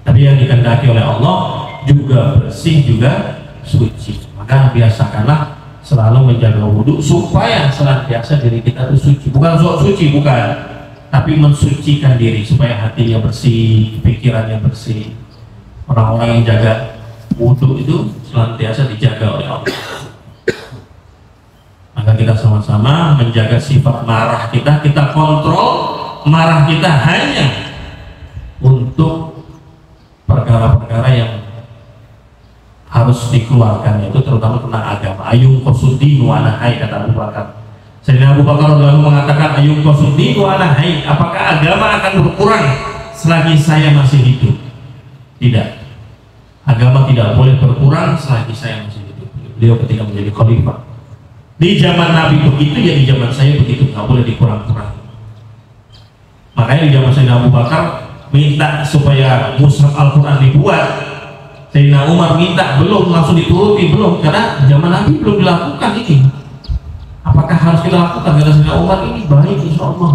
Tapi yang dikehendaki oleh Allah juga bersih, juga suci. Maka biasakanlah selalu menjaga wudhu supaya senantiasa diri kita itu suci. Bukan sok suci, bukan, tapi mensucikan diri supaya hatinya bersih, pikirannya bersih. Orang-orang yang jaga wudhu itu senantiasa dijaga oleh Allah. Maka kita sama-sama menjaga sifat marah kita. Kita kontrol marah kita hanya untuk perkara-perkara yang harus dikeluarkan, yaitu terutama tentang agama. Ayung qasudi wa nahai, kata Abu Bakar. Sayyidina Abu Bakar lalu mengatakan, ayung qasudi wa nahai, apakah agama akan berkurang selagi saya masih hidup? Tidak. Agama tidak boleh berkurang selagi saya masih hidup. Beliau ketika menjadi khalifah. Di zaman Nabi begitu, ya di zaman saya begitu, nggak boleh dikurang-kurang. Makanya di zaman Sayyidina Abu Bakar minta supaya mushaf Al-Quran dibuat. Sayyidina Umar minta, belum langsung dituruti, belum, karena zaman Nabi belum dilakukan ini. Apakah harus kita lakukan? Kata Sayyidina Umar, ini baik insya Allah.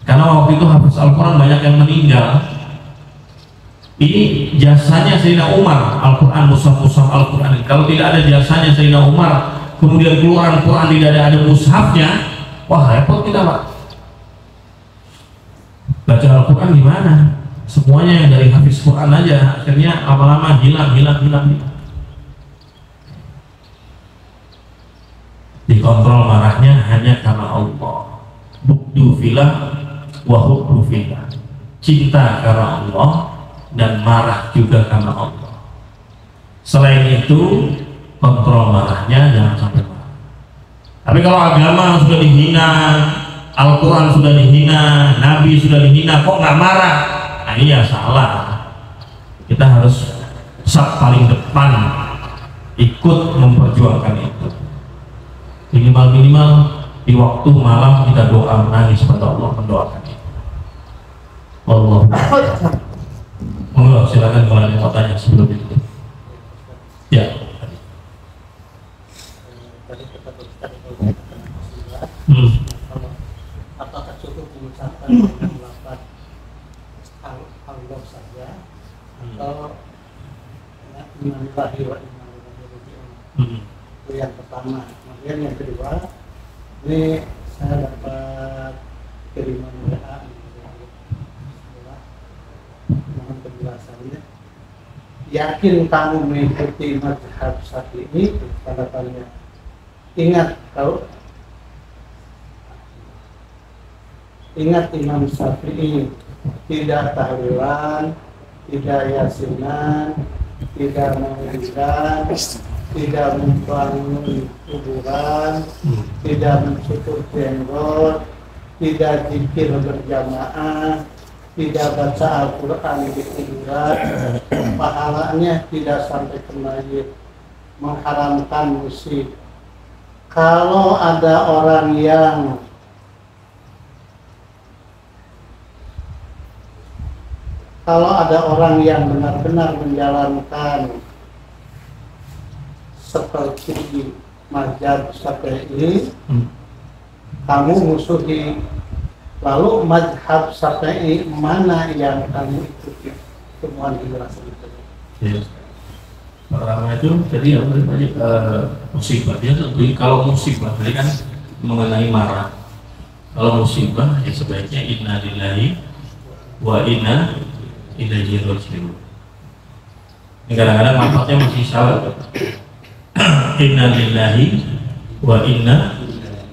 Karena waktu itu hafiz Al-Quran banyak yang meninggal. Ini jasanya Sayyidina Umar, Al-Quran, mushaf Al-Quran. Kalau tidak ada jasanya Sayyidina Umar, kemudian keluaran Quran tidak ada mushafnya, wah repot kita Pak. Baca Al-Quran gimana? Semuanya yang dari hafiz Quran aja, akhirnya lama-lama hilang. Dikontrol marahnya hanya karena Allah. Bughdu fillah wa hubbu fillah. Cinta karena Allah dan marah juga karena Allah. Selain itu, kontrol marahnya jangan sampai marah. Tapi kalau agama sudah dihina, Al-Quran sudah dihina, Nabi sudah dihina, kok nggak marah? Nah ini ya salah. Kita harus saf paling depan, ikut memperjuangkan itu. Minimal di waktu malam kita doa menangis pada Allah, mendoakan itu. Allah. Monggo silakan kalau ada yang mau tanya sebelum itu. Ya. Apakah cukup mengucapkan dengan lafaz Allah saja atau innalillahi wa inna ilaihi raji'un? Itu yang pertama. Kemudian yang kedua, ini saya dapat kiriman WA mohon penjelasannya. Yakin kamu mengikuti mazhab Syafi'i? Tanda tanya. Ingat Imam Syafi'i tidak tahlilan, tidak yasinan, tidak maulidan, tidak membangun kuburan, tidak mencukur jenggot, tidak zikir berjamaah, tidak baca Al-Quran di kuburan, pahalanya tidak sampai ke mayit, mengharamkan musik. Kalau ada orang yang benar-benar menjalankan seperti mazhab Syafi'i, kamu musuhi. Lalu mazhab Syafi'i mana yang kamu ikuti? Semua dijelasin itu. Ya. Pertama itu jadi musibah. Dia kalau musibah tadi kan mengenai marah. Kalau musibah ya sebaiknya inna lillahi wa inna ilaihi raji'un. Kadang-kadang manfaatnya masih salah. Inna lillahi wa inna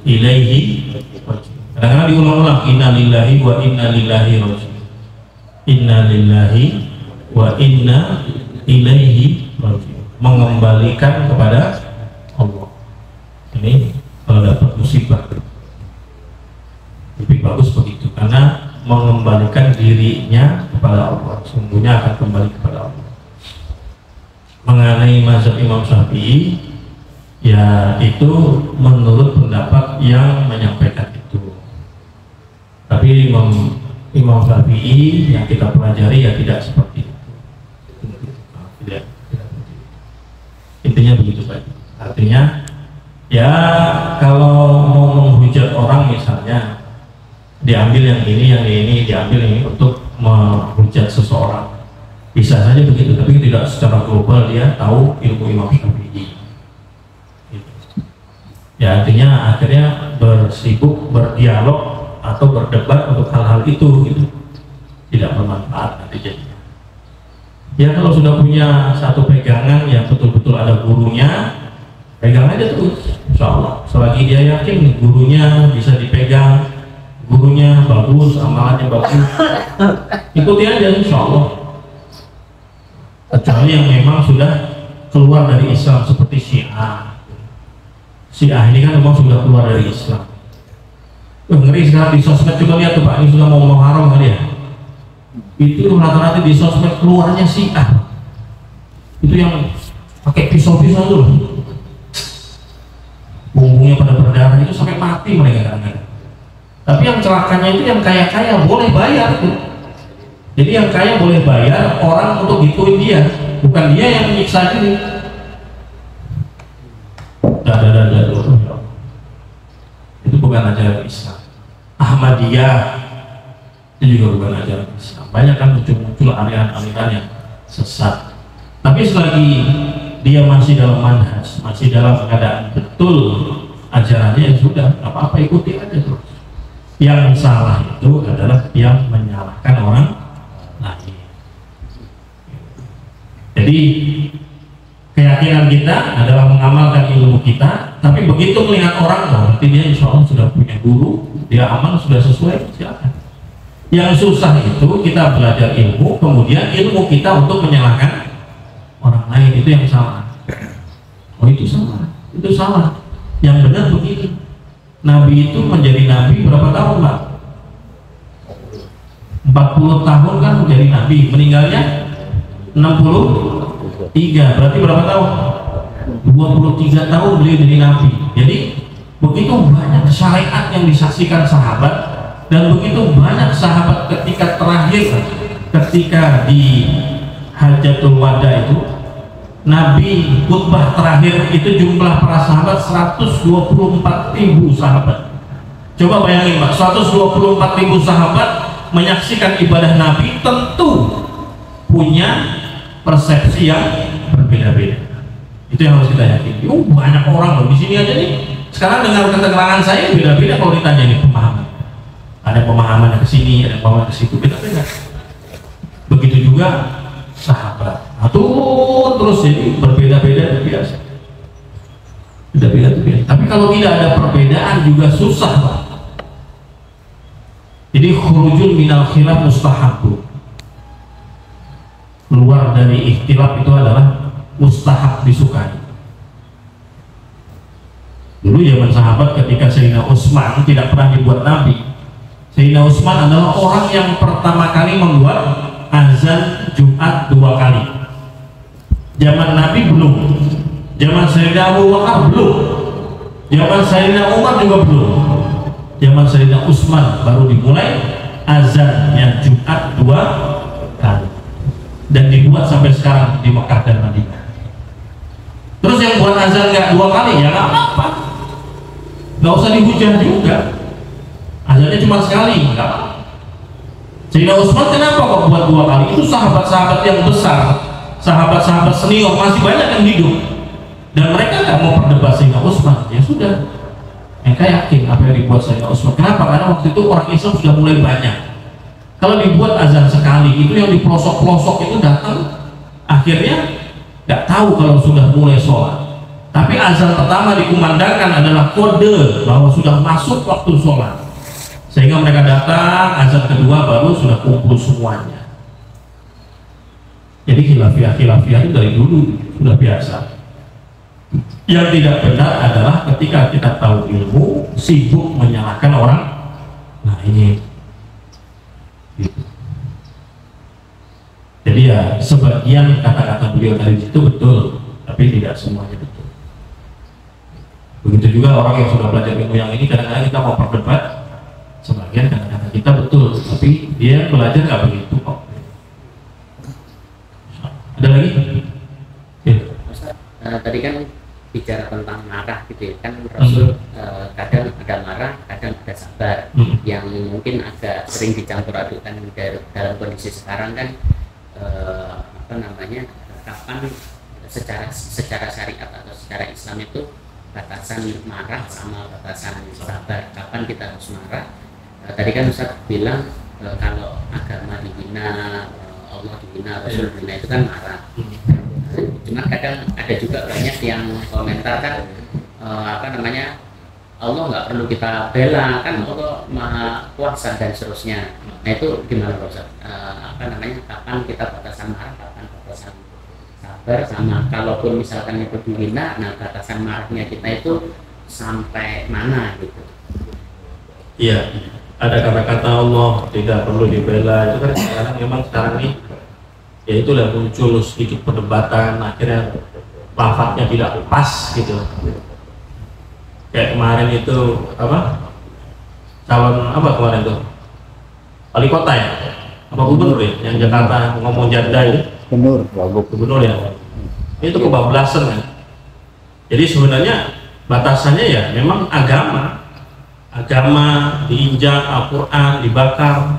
ilaihi raji'un. Kadang-kadang diulang-ulang inna lillahi wa inna ilaihi raji'un. Inna lillahi wa inna ilaihi raji'un. Mengembalikan kepada Allah. Ini kalau dapat musibah lebih bagus begitu, karena mengembalikan dirinya kepada Allah, sungguhnya akan kembali kepada Allah. Mengenai mazhab Imam Syafi'i, ya itu menurut pendapat yang menyampaikan itu. Tapi Imam Syafi'i yang kita pelajari ya tidak seperti itu. Tidak. Intinya begitu Pak. Artinya ya kalau mau menghujat orang misalnya, diambil yang ini diambil ini untuk menghujat seseorang, bisa saja begitu, tapi tidak secara global dia tahu ilmu Imam Syafi'i. Ya artinya akhirnya bersibuk berdialog atau berdebat untuk hal-hal itu gitu. Tidak bermanfaat nanti jadinya. Ya kalau sudah punya satu pegangan yang betul-betul ada gurunya, pegang aja terus, insya Allah. Selagi dia yakin gurunya bisa dipegang, gurunya bagus, amalannya bagus, ikuti aja insya Allah. Kecuali yang memang sudah keluar dari Islam seperti Syiah ini kan memang sudah keluar dari Islam. Ngeri sekarang di sosmed, coba lihat tuh Pak, ini sudah mau haram kali ya. Itu rata-rata di sosmed keluarnya Syiah. Itu yang pakai pisau-pisau tuh, punggungnya pada berdarah, itu sampai mati mereka kadang-kadang. Tapi yang celakanya itu yang kaya-kaya boleh bayar tuh. Jadi yang kaya boleh bayar orang untuk gituin dia, bukan dia yang menyiksa diri. Itu bukan ajaran Islam. Ahmadiyah itu juga bukan ajaran Islam. Banyak kan muncul aliran-aliran yang sesat. Tapi selagi dia masih dalam manhaj, masih dalam keadaan betul ajarannya, ya sudah, apa-apa ikuti aja terus. Yang salah itu adalah yang menyalahkan orang lain. Jadi Keyakinan kita adalah mengamalkan ilmu kita, tapi begitu melihat orang, oh, berarti dia insya Allah sudah punya guru, dia amal sudah sesuai, silakan. Yang susah itu kita belajar ilmu, kemudian ilmu kita untuk menyalahkan orang lain, itu yang salah. Oh itu salah. Yang benar begini. Nabi itu menjadi nabi berapa tahun, Pak? 40 tahun kan menjadi nabi, meninggalnya 63, berarti berapa tahun? 23 tahun beliau jadi nabi. Jadi begitu banyak syariat yang disaksikan sahabat, dan begitu banyak sahabat ketika di Hajatul Wada itu, Nabi khutbah terakhir itu jumlah para sahabat 124.000 sahabat. Coba bayangin Pak, 124.000 sahabat menyaksikan ibadah Nabi, tentu punya persepsi yang berbeda-beda. Itu yang harus kita yakini. Banyak orang loh di sini aja nih. Sekarang dengar keterangan saya beda-beda kalau ditanya nih pemahaman. Ada pemahaman ke sini, ada pemahaman ke situ, beda-beda. Begitu juga sahabat. Terus jadi berbeda-beda biasa. Beda-beda. Tapi kalau tidak ada perbedaan juga susah, Pak. Jadi khurujul minal khilaf mustahabbu. Keluar dari ikhtilaf itu adalah mustahab, disukai. Dulu zaman sahabat ketika Sayyidina Utsman tidak pernah dibuat nabi. Sayyidina Utsman adalah orang yang pertama kali membuat azan Jumat 2 kali. Zaman Nabi belum. Zaman Sayyidina Abu Bakar belum. Zaman Sayyidina Umar juga belum. Zaman Sayyidina Utsman baru dimulai azan yang Jumat 2 kali. Dan dibuat sampai sekarang di Mekah dan Madinah. Terus yang buat azan nggak 2 kali ya nggak apa-apa, nggak usah dihujat juga. Azannya cuma sekali, nggak apa-apa. Sayyidina Utsman kenapa kok buat 2 kali? Itu sahabat-sahabat yang besar, sahabat-sahabat senior masih banyak yang hidup, dan mereka nggak mau perdebat Sayyidina Utsman. Ya sudah, mereka yakin apa yang dibuat Sayyidina Utsman. Kenapa? Karena waktu itu orang Islam sudah mulai banyak. Kalau dibuat azan sekali itu yang di pelosok-pelosok itu datang, akhirnya nggak tahu kalau sudah mulai sholat. Tapi azan pertama dikumandangkan adalah kode bahwa sudah masuk waktu sholat, sehingga mereka datang. Azan kedua baru sudah kumpul semuanya. Jadi khilafiyah itu dari dulu sudah biasa. Yang tidak benar adalah ketika kita tahu ilmu sibuk menyalahkan orang lain. Gitu. Jadi ya sebagian kata-kata beliau tadi itu betul, tapi tidak semuanya betul. Begitu juga orang yang sudah belajar ilmu yang ini, kadang-kadang kita mau perdebat, sebagian kata-kata kita betul, tapi dia belajar nggak begitu kok. Ada lagi? Ya. Tadi kan bicara tentang marah gitu ya, kan Rasul kadang ada marah, kadang ada sabar, yang mungkin agak sering dicampur adukan dalam kondisi sekarang kan, kapan secara syariat atau secara Islam itu batasan marah sama batasan sabar, kapan kita harus marah. Tadi kan Ustaz bilang kalau agama dihina, Allah dihina, Rasul dihina, itu kan marah. Cuma kadang ada juga banyak yang komentar kan, Allah nggak perlu kita bela, kan Allah maha kuasa dan seterusnya. Nah itu gimana Ustaz? Kapan kita batasan marah, kapan batasan sabar, sama kalaupun misalkan itu dihina, nah batasan marahnya kita itu sampai mana gitu? Iya, ada kata-kata Allah tidak perlu dibela, itu kan sekarang ini ya itulah muncul sedikit perdebatan, akhirnya lafadznya tidak pas gitu. Kayak kemarin itu calon kemarin tuh wali kota ya, gubernur ya, yang Jakarta ngomong janda itu gubernur ya, itu kebablasan kan. Jadi sebenarnya batasannya ya memang agama diinjak, Al-Quran dibakar,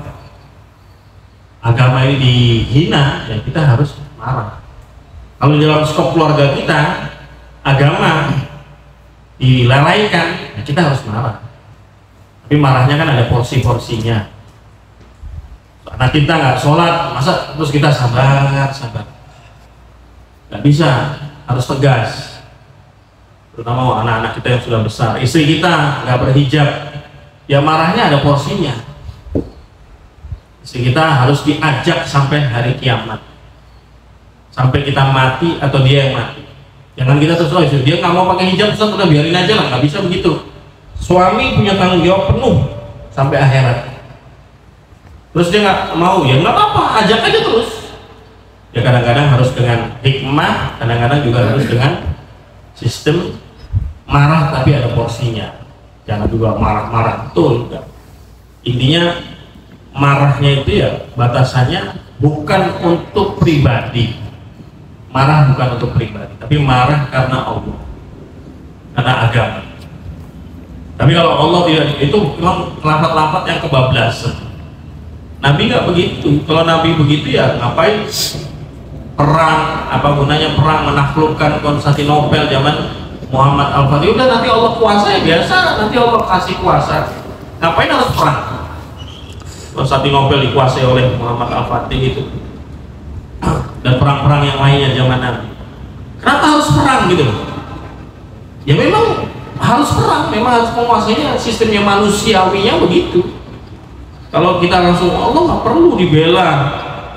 agama ini dihina, ya kita harus marah. Kalau di dalam skop keluarga kita agama dilalaikan, ya kita harus marah. Tapi marahnya kan ada porsi-porsinya. Karena kita nggak sholat, masa terus kita sabar? Nggak bisa. harus tegas, terutama anak-anak kita yang sudah besar. Istri kita nggak berhijab, ya marahnya ada porsinya. Istri kita harus diajak sampai hari kiamat, sampai kita mati atau dia yang mati. Jangan kita terus, dia nggak mau pakai hijab, Ustaz, udah biarin aja lah. Nggak bisa begitu. Suami punya tanggung jawab penuh sampai akhirat. Terus dia nggak mau, ya nggak apa-apa, ajak aja terus. Ya kadang-kadang harus dengan hikmah, kadang-kadang juga harus dengan sistem marah tapi ada porsinya. Jangan juga marah-marah betul. Intinya marahnya itu ya batasannya bukan untuk pribadi. Marah bukan untuk pribadi, tapi marah karena Allah, karena agama. Tapi kalau Allah tidak, itu memang lafaz-lafaz yang kebablasan. Nabi nggak begitu. Kalau Nabi begitu ya ngapain perang? Apa gunanya perang menaklukkan Konstantinopel zaman Muhammad Al-Fatih? Udah nanti Allah kuasa ya biasa, nanti Allah kasih kuasa. Ngapain harus perang? Konstantinopel dikuasai oleh Muhammad Al-Fatih itu, dan perang-perang yang lainnya zaman Nabi. Kenapa harus perang gitu? Ya memang harus perang, memang harus menguasainya. Sistemnya manusiawinya begitu. Kalau kita langsung, Allah nggak perlu dibela,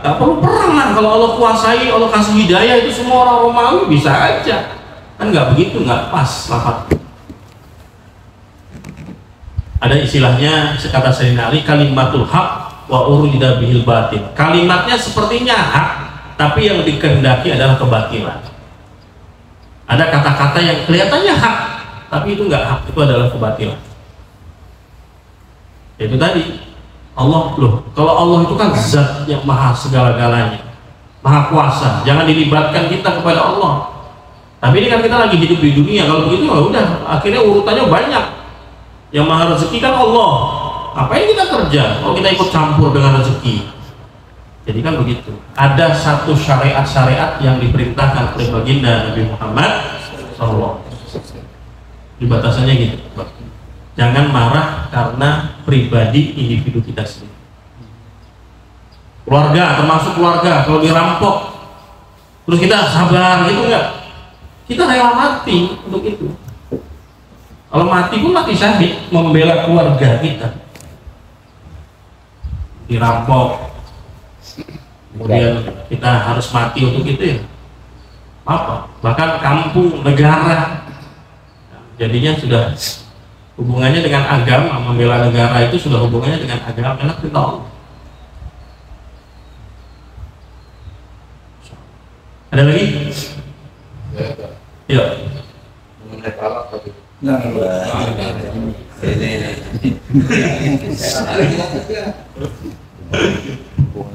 nggak perlu perang lah. Kalau Allah kuasai, Allah kasih hidayah, itu semua orang Romawi bisa aja. Kan nggak begitu, nggak pas lafaz. Ada istilahnya, sekata Sayyidina Ali, kalimatul haq wa urida bihil batin. Kalimatnya sepertinya hak, tapi yang dikehendaki adalah kebatilan. Ada kata-kata yang kelihatannya hak, tapi itu nggak hak, itu adalah kebatilan. Itu tadi Allah loh. Kalau Allah itu kan zat yang maha segala-galanya, maha kuasa. Jangan dilibatkan kita kepada Allah. Tapi ini kan kita lagi hidup di dunia. Kalau begitu ya udah, akhirnya urutannya banyak. Yang maha rezeki kan Allah. Ngapain kita kerja kalau kita ikut campur dengan rezeki? Jadi kan begitu. Ada satu syariat-syariat yang diperintahkan oleh baginda Nabi Muhammad SAW. Di batasannya gitu. Jangan marah karena pribadi individu kita sendiri. Keluarga, termasuk keluarga, kalau dirampok, terus kita sabar gitu enggak? Kita rela mati untuk itu. Kalau mati pun mati syahid, membela keluarga kita. Dirampok, kemudian kita harus mati untuk itu ya. Apa? Bahkan kampung, negara, jadinya sudah hubungannya dengan agama. Membela negara itu sudah hubungannya dengan agama. Enak kita Allah. Ada lagi? Ya. Mengenai talak tadi. Nah,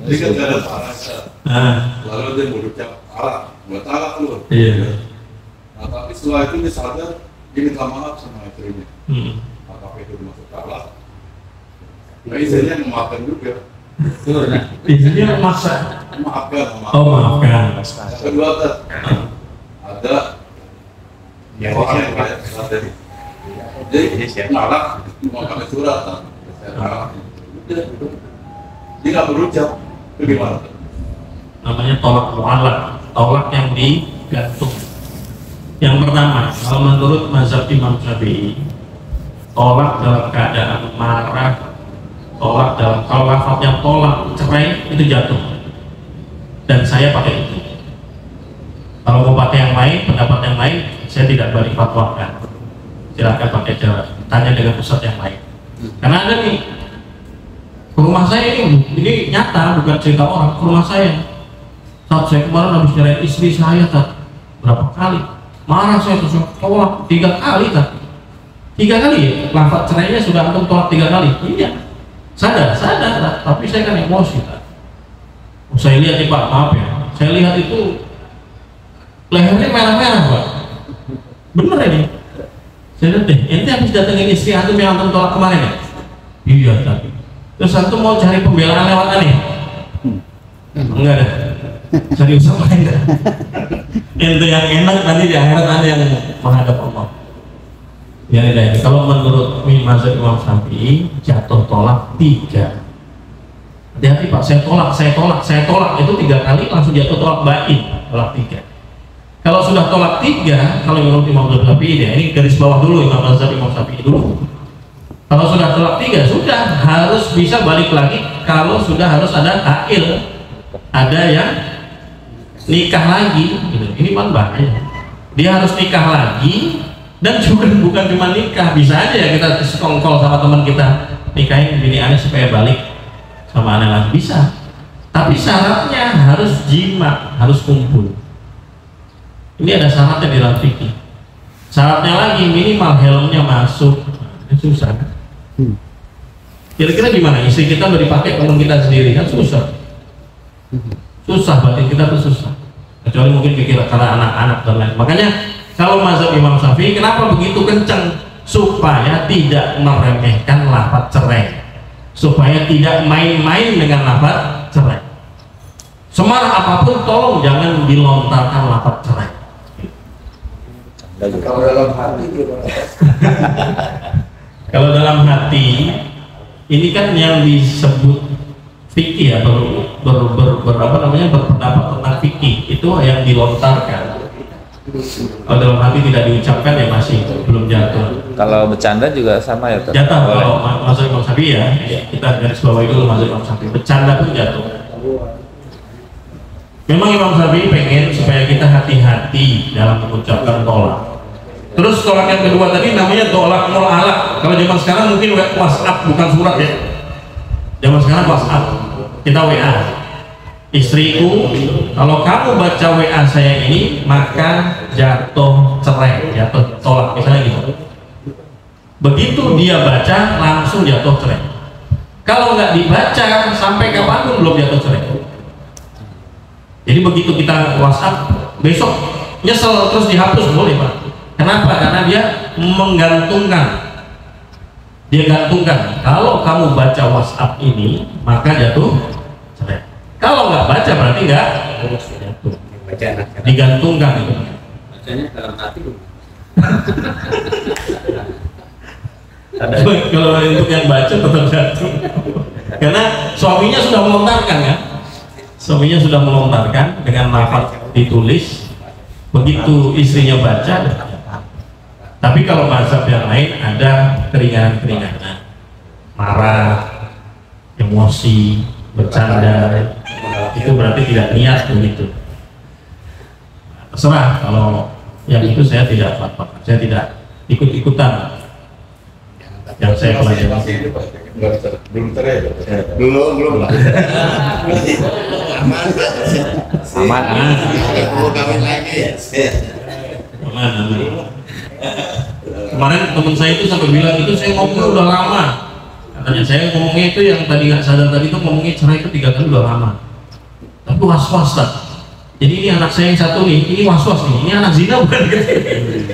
Ini kan gak ada parasa. Lalu dia berucap talak, buat talak lu. Iya. Nah tapi setelah itu dia sadar, dia minta maaf sama istrinya. Apakah itu dimaksud talak? Nah istrinya memaafkan juga. Istrinya memaksa. Maafkan. Oh maafkan. Yang kedua ada orang yang kayak tadi. Jadi talak, mau pakai surat. Dia nggak berucap, itu gimana? Namanya tolak mu'alaq, tolak yang digantung. Yang pertama, kalau menurut mazhab Imam Syafi'i, tolak dalam keadaan marah, tolak dalam, kalau lafadznya tolak, cerai, itu jatuh. Dan saya pakai itu. Kalau mau pakai yang lain, pendapat yang lain, saya tidak balik fatwakan. Silahkan pakai cara, tanya dengan ustadz yang lain. Karena ada nih, ke rumah saya ini nyata, bukan cerita orang. Ke rumah saya, saat saya kemarin habis nyerahin istri saya, berapa kali marah saya terus tolak 3 kali, 3 kali ya, lafaz cerainya sudah antum tolak 3 kali. Iya, sadar, tapi saya kan emosi. Saya lihat nih Pak, maaf ya, saya lihat itu lehernya merah-merah Pak, bener ini. Saya lihat deh, ente habis datengin istri antum yang antum tolak kemarin ya? Iya tapi terus antum mau cari pembelaan lewat aneh? Enggak ada. Serius apa enggak? Ente yang enak nanti di akhirat ada yang menghadap Allah. Ya ini. Kalau menurut mazhab Imam Syafi'i jatuh tolak 3. Hati-hati Pak, saya tolak. Itu 3 kali langsung jatuh tolak bain, tolak 3. Kalau sudah tolak 3, kalau menurut Imam Syafi'i ya, ini garis bawah dulu Imam Syafi'i dulu. Kalau sudah tolak 3, sudah harus bisa balik lagi. Kalau sudah harus ada akil, ada yang nikah lagi. Gitu. Ini kan bahaya. Dia harus nikah lagi, dan juga bukan cuma nikah, bisa aja ya kita sekongkol sama teman kita, nikahin bini aneh supaya balik sama aneh lagi, bisa. Tapi syaratnya harus jima, harus kumpul. Ini ada syaratnya di dalam fikih. Syaratnya lagi minimal helmnya masuk. Ini susah. Kira-kira gimana? Istri kita udah dipakai teman kita sendiri kan susah. Susah, batin kita tuh susah. Kecuali mungkin pikir karena anak-anak dan lain. Makanya kalau mazhab Imam Syafi'i kenapa begitu kencang? Supaya tidak meremehkan lafaz cerai, supaya tidak main-main dengan lafaz cerai. Semarah apapun tolong jangan dilontarkan lafaz cerai. Kalau dalam hati gimana? Kalau dalam hati ini kan yang disebut fikih ya, berpendapat tentang fikih itu yang dilontarkan. Kalau dalam hati tidak diucapkan ya masih belum jatuh. Kalau bercanda juga sama ya? Jatuh. Kalau mazhab Imam Syafi'i ya, kita garis bawahi dulu mazhab Imam Syafi'i. Bercanda pun jatuh. Memang Imam Syafi'i pengen supaya kita hati-hati dalam mengucapkan tolak. Terus tolak yang kedua tadi namanya tolak mul'alaq. Kalau zaman sekarang mungkin WhatsApp, bukan surat ya. Zaman sekarang WhatsApp, kita WA. Istriku, kalau kamu baca WA saya ini maka jatuh cerai, jatuh tolak, misalnya gitu. Begitu dia baca langsung jatuh cerai. Kalau nggak dibaca sampai kapanpun belum jatuh cerai. Jadi begitu kita WhatsApp, besok nyesel terus dihapus boleh Pak. Kenapa? Karena dia menggantungkan. Dia gantungkan. Kalau kamu baca WhatsApp ini maka jatuh cerai. Kalau nggak baca berarti nggak jatuh. Digantungkan itu. Bacanya dalam hati. Kalau untuk yang baca tetap jatuh. Karena suaminya sudah melontarkan kan. Suaminya sudah melontarkan dengan lafaz ditulis. Begitu istrinya baca. Tapi kalau mazhab yang lain ada keringanan-keringanan, marah, emosi, bercanda, itu berarti tidak niat begitu. Terserah, kalau yang itu saya tidak fatwa, saya tidak ikut-ikutan. Yang saya pelajari belum cerai, belum lah. Aman. Mau kawin lagi. aman. Kemarin teman saya itu sampai bilang itu saya ngomong udah lama. Katanya saya ngomongnya itu yang tadi nggak sadar tadi itu ngomongnya cerai itu 3 kali udah lama. Tapi was-was tak. Jadi ini anak saya yang satu nih, ini was-was nih, ini anak zina bukan gitu.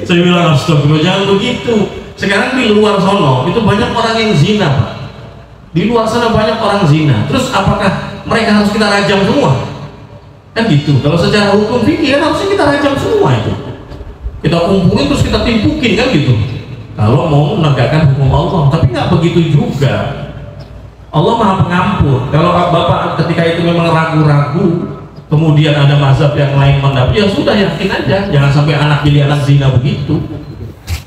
Saya bilang astagfirullah jangan begitu. Sekarang di luar sono itu banyak orang yang zina Pak. Di luar sana banyak orang zina. Terus apakah mereka harus kita rajam semua? Kan gitu. Kalau secara hukum fikih kan harusnya kita rajam semua itu. Kita kumpulin terus kita timpukin kan gitu. Kalau mau menegakkan hukum Allah, tapi nggak begitu juga. Allah Maha Pengampun. Kalau Bapak ketika itu memang ragu-ragu, kemudian ada mazhab yang lain mendapat, ya sudah yakin aja, jangan sampai anak jadi anak zina begitu.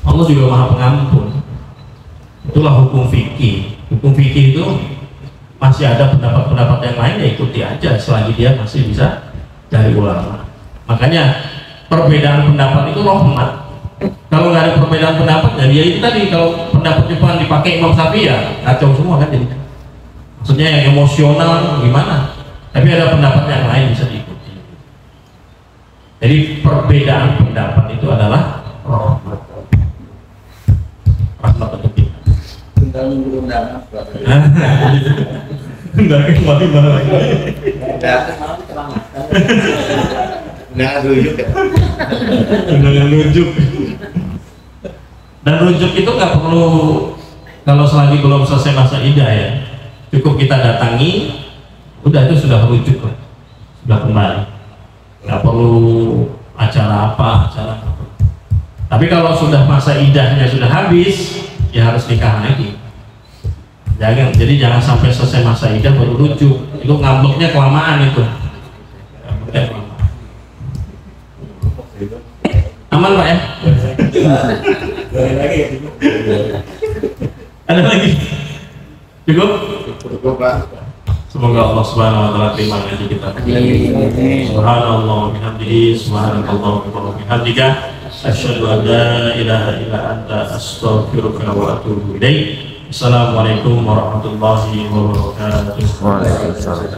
Allah juga Maha Pengampun. Itulah hukum fikih. Hukum fikih itu masih ada pendapat-pendapat yang lain, ya ikuti aja selagi dia masih bisa dari ulama. Makanya perbedaan pendapat itu rahmat. Kalau nggak ada perbedaan pendapat, ya dia itu tadi kalau pendapat Jepang dipakai Imam Syafi'i ya kacau semua kan jadi. Maksudnya yang emosional gimana? Tapi ada pendapat yang lain bisa diikuti. Jadi perbedaan pendapat itu adalah rahmat. Rahmat untuk kita. Undangan. Enggak kembali mana lagi? Undangan rujuk ya. Undangan rujuk. Dan rujuk itu nggak perlu kalau selagi belum selesai masa iddah ya. Cukup kita datangi, udah itu sudah rujuk lah, sudah kembali. Nggak perlu acara apa. Tapi kalau sudah masa iddahnya sudah habis, ya harus nikah lagi. Jadi jangan sampai selesai masa iddah baru rujuk. Itu ngambeknya kelamaan itu. Ngambeknya kelamaan. Aman Pak ya? Ada lagi? Cukup? Cukup Pak. Semoga Allah Subhanahu wa taala terima ngaji kita. Subhanallah wa bihamdihi, subhanakallah wa bihamdika, asyhadu an la ilaha illa anta, astaghfiruka wa atubu ilaik. Assalamualaikum warahmatullahi wabarakatuh. Waalaikumsalam.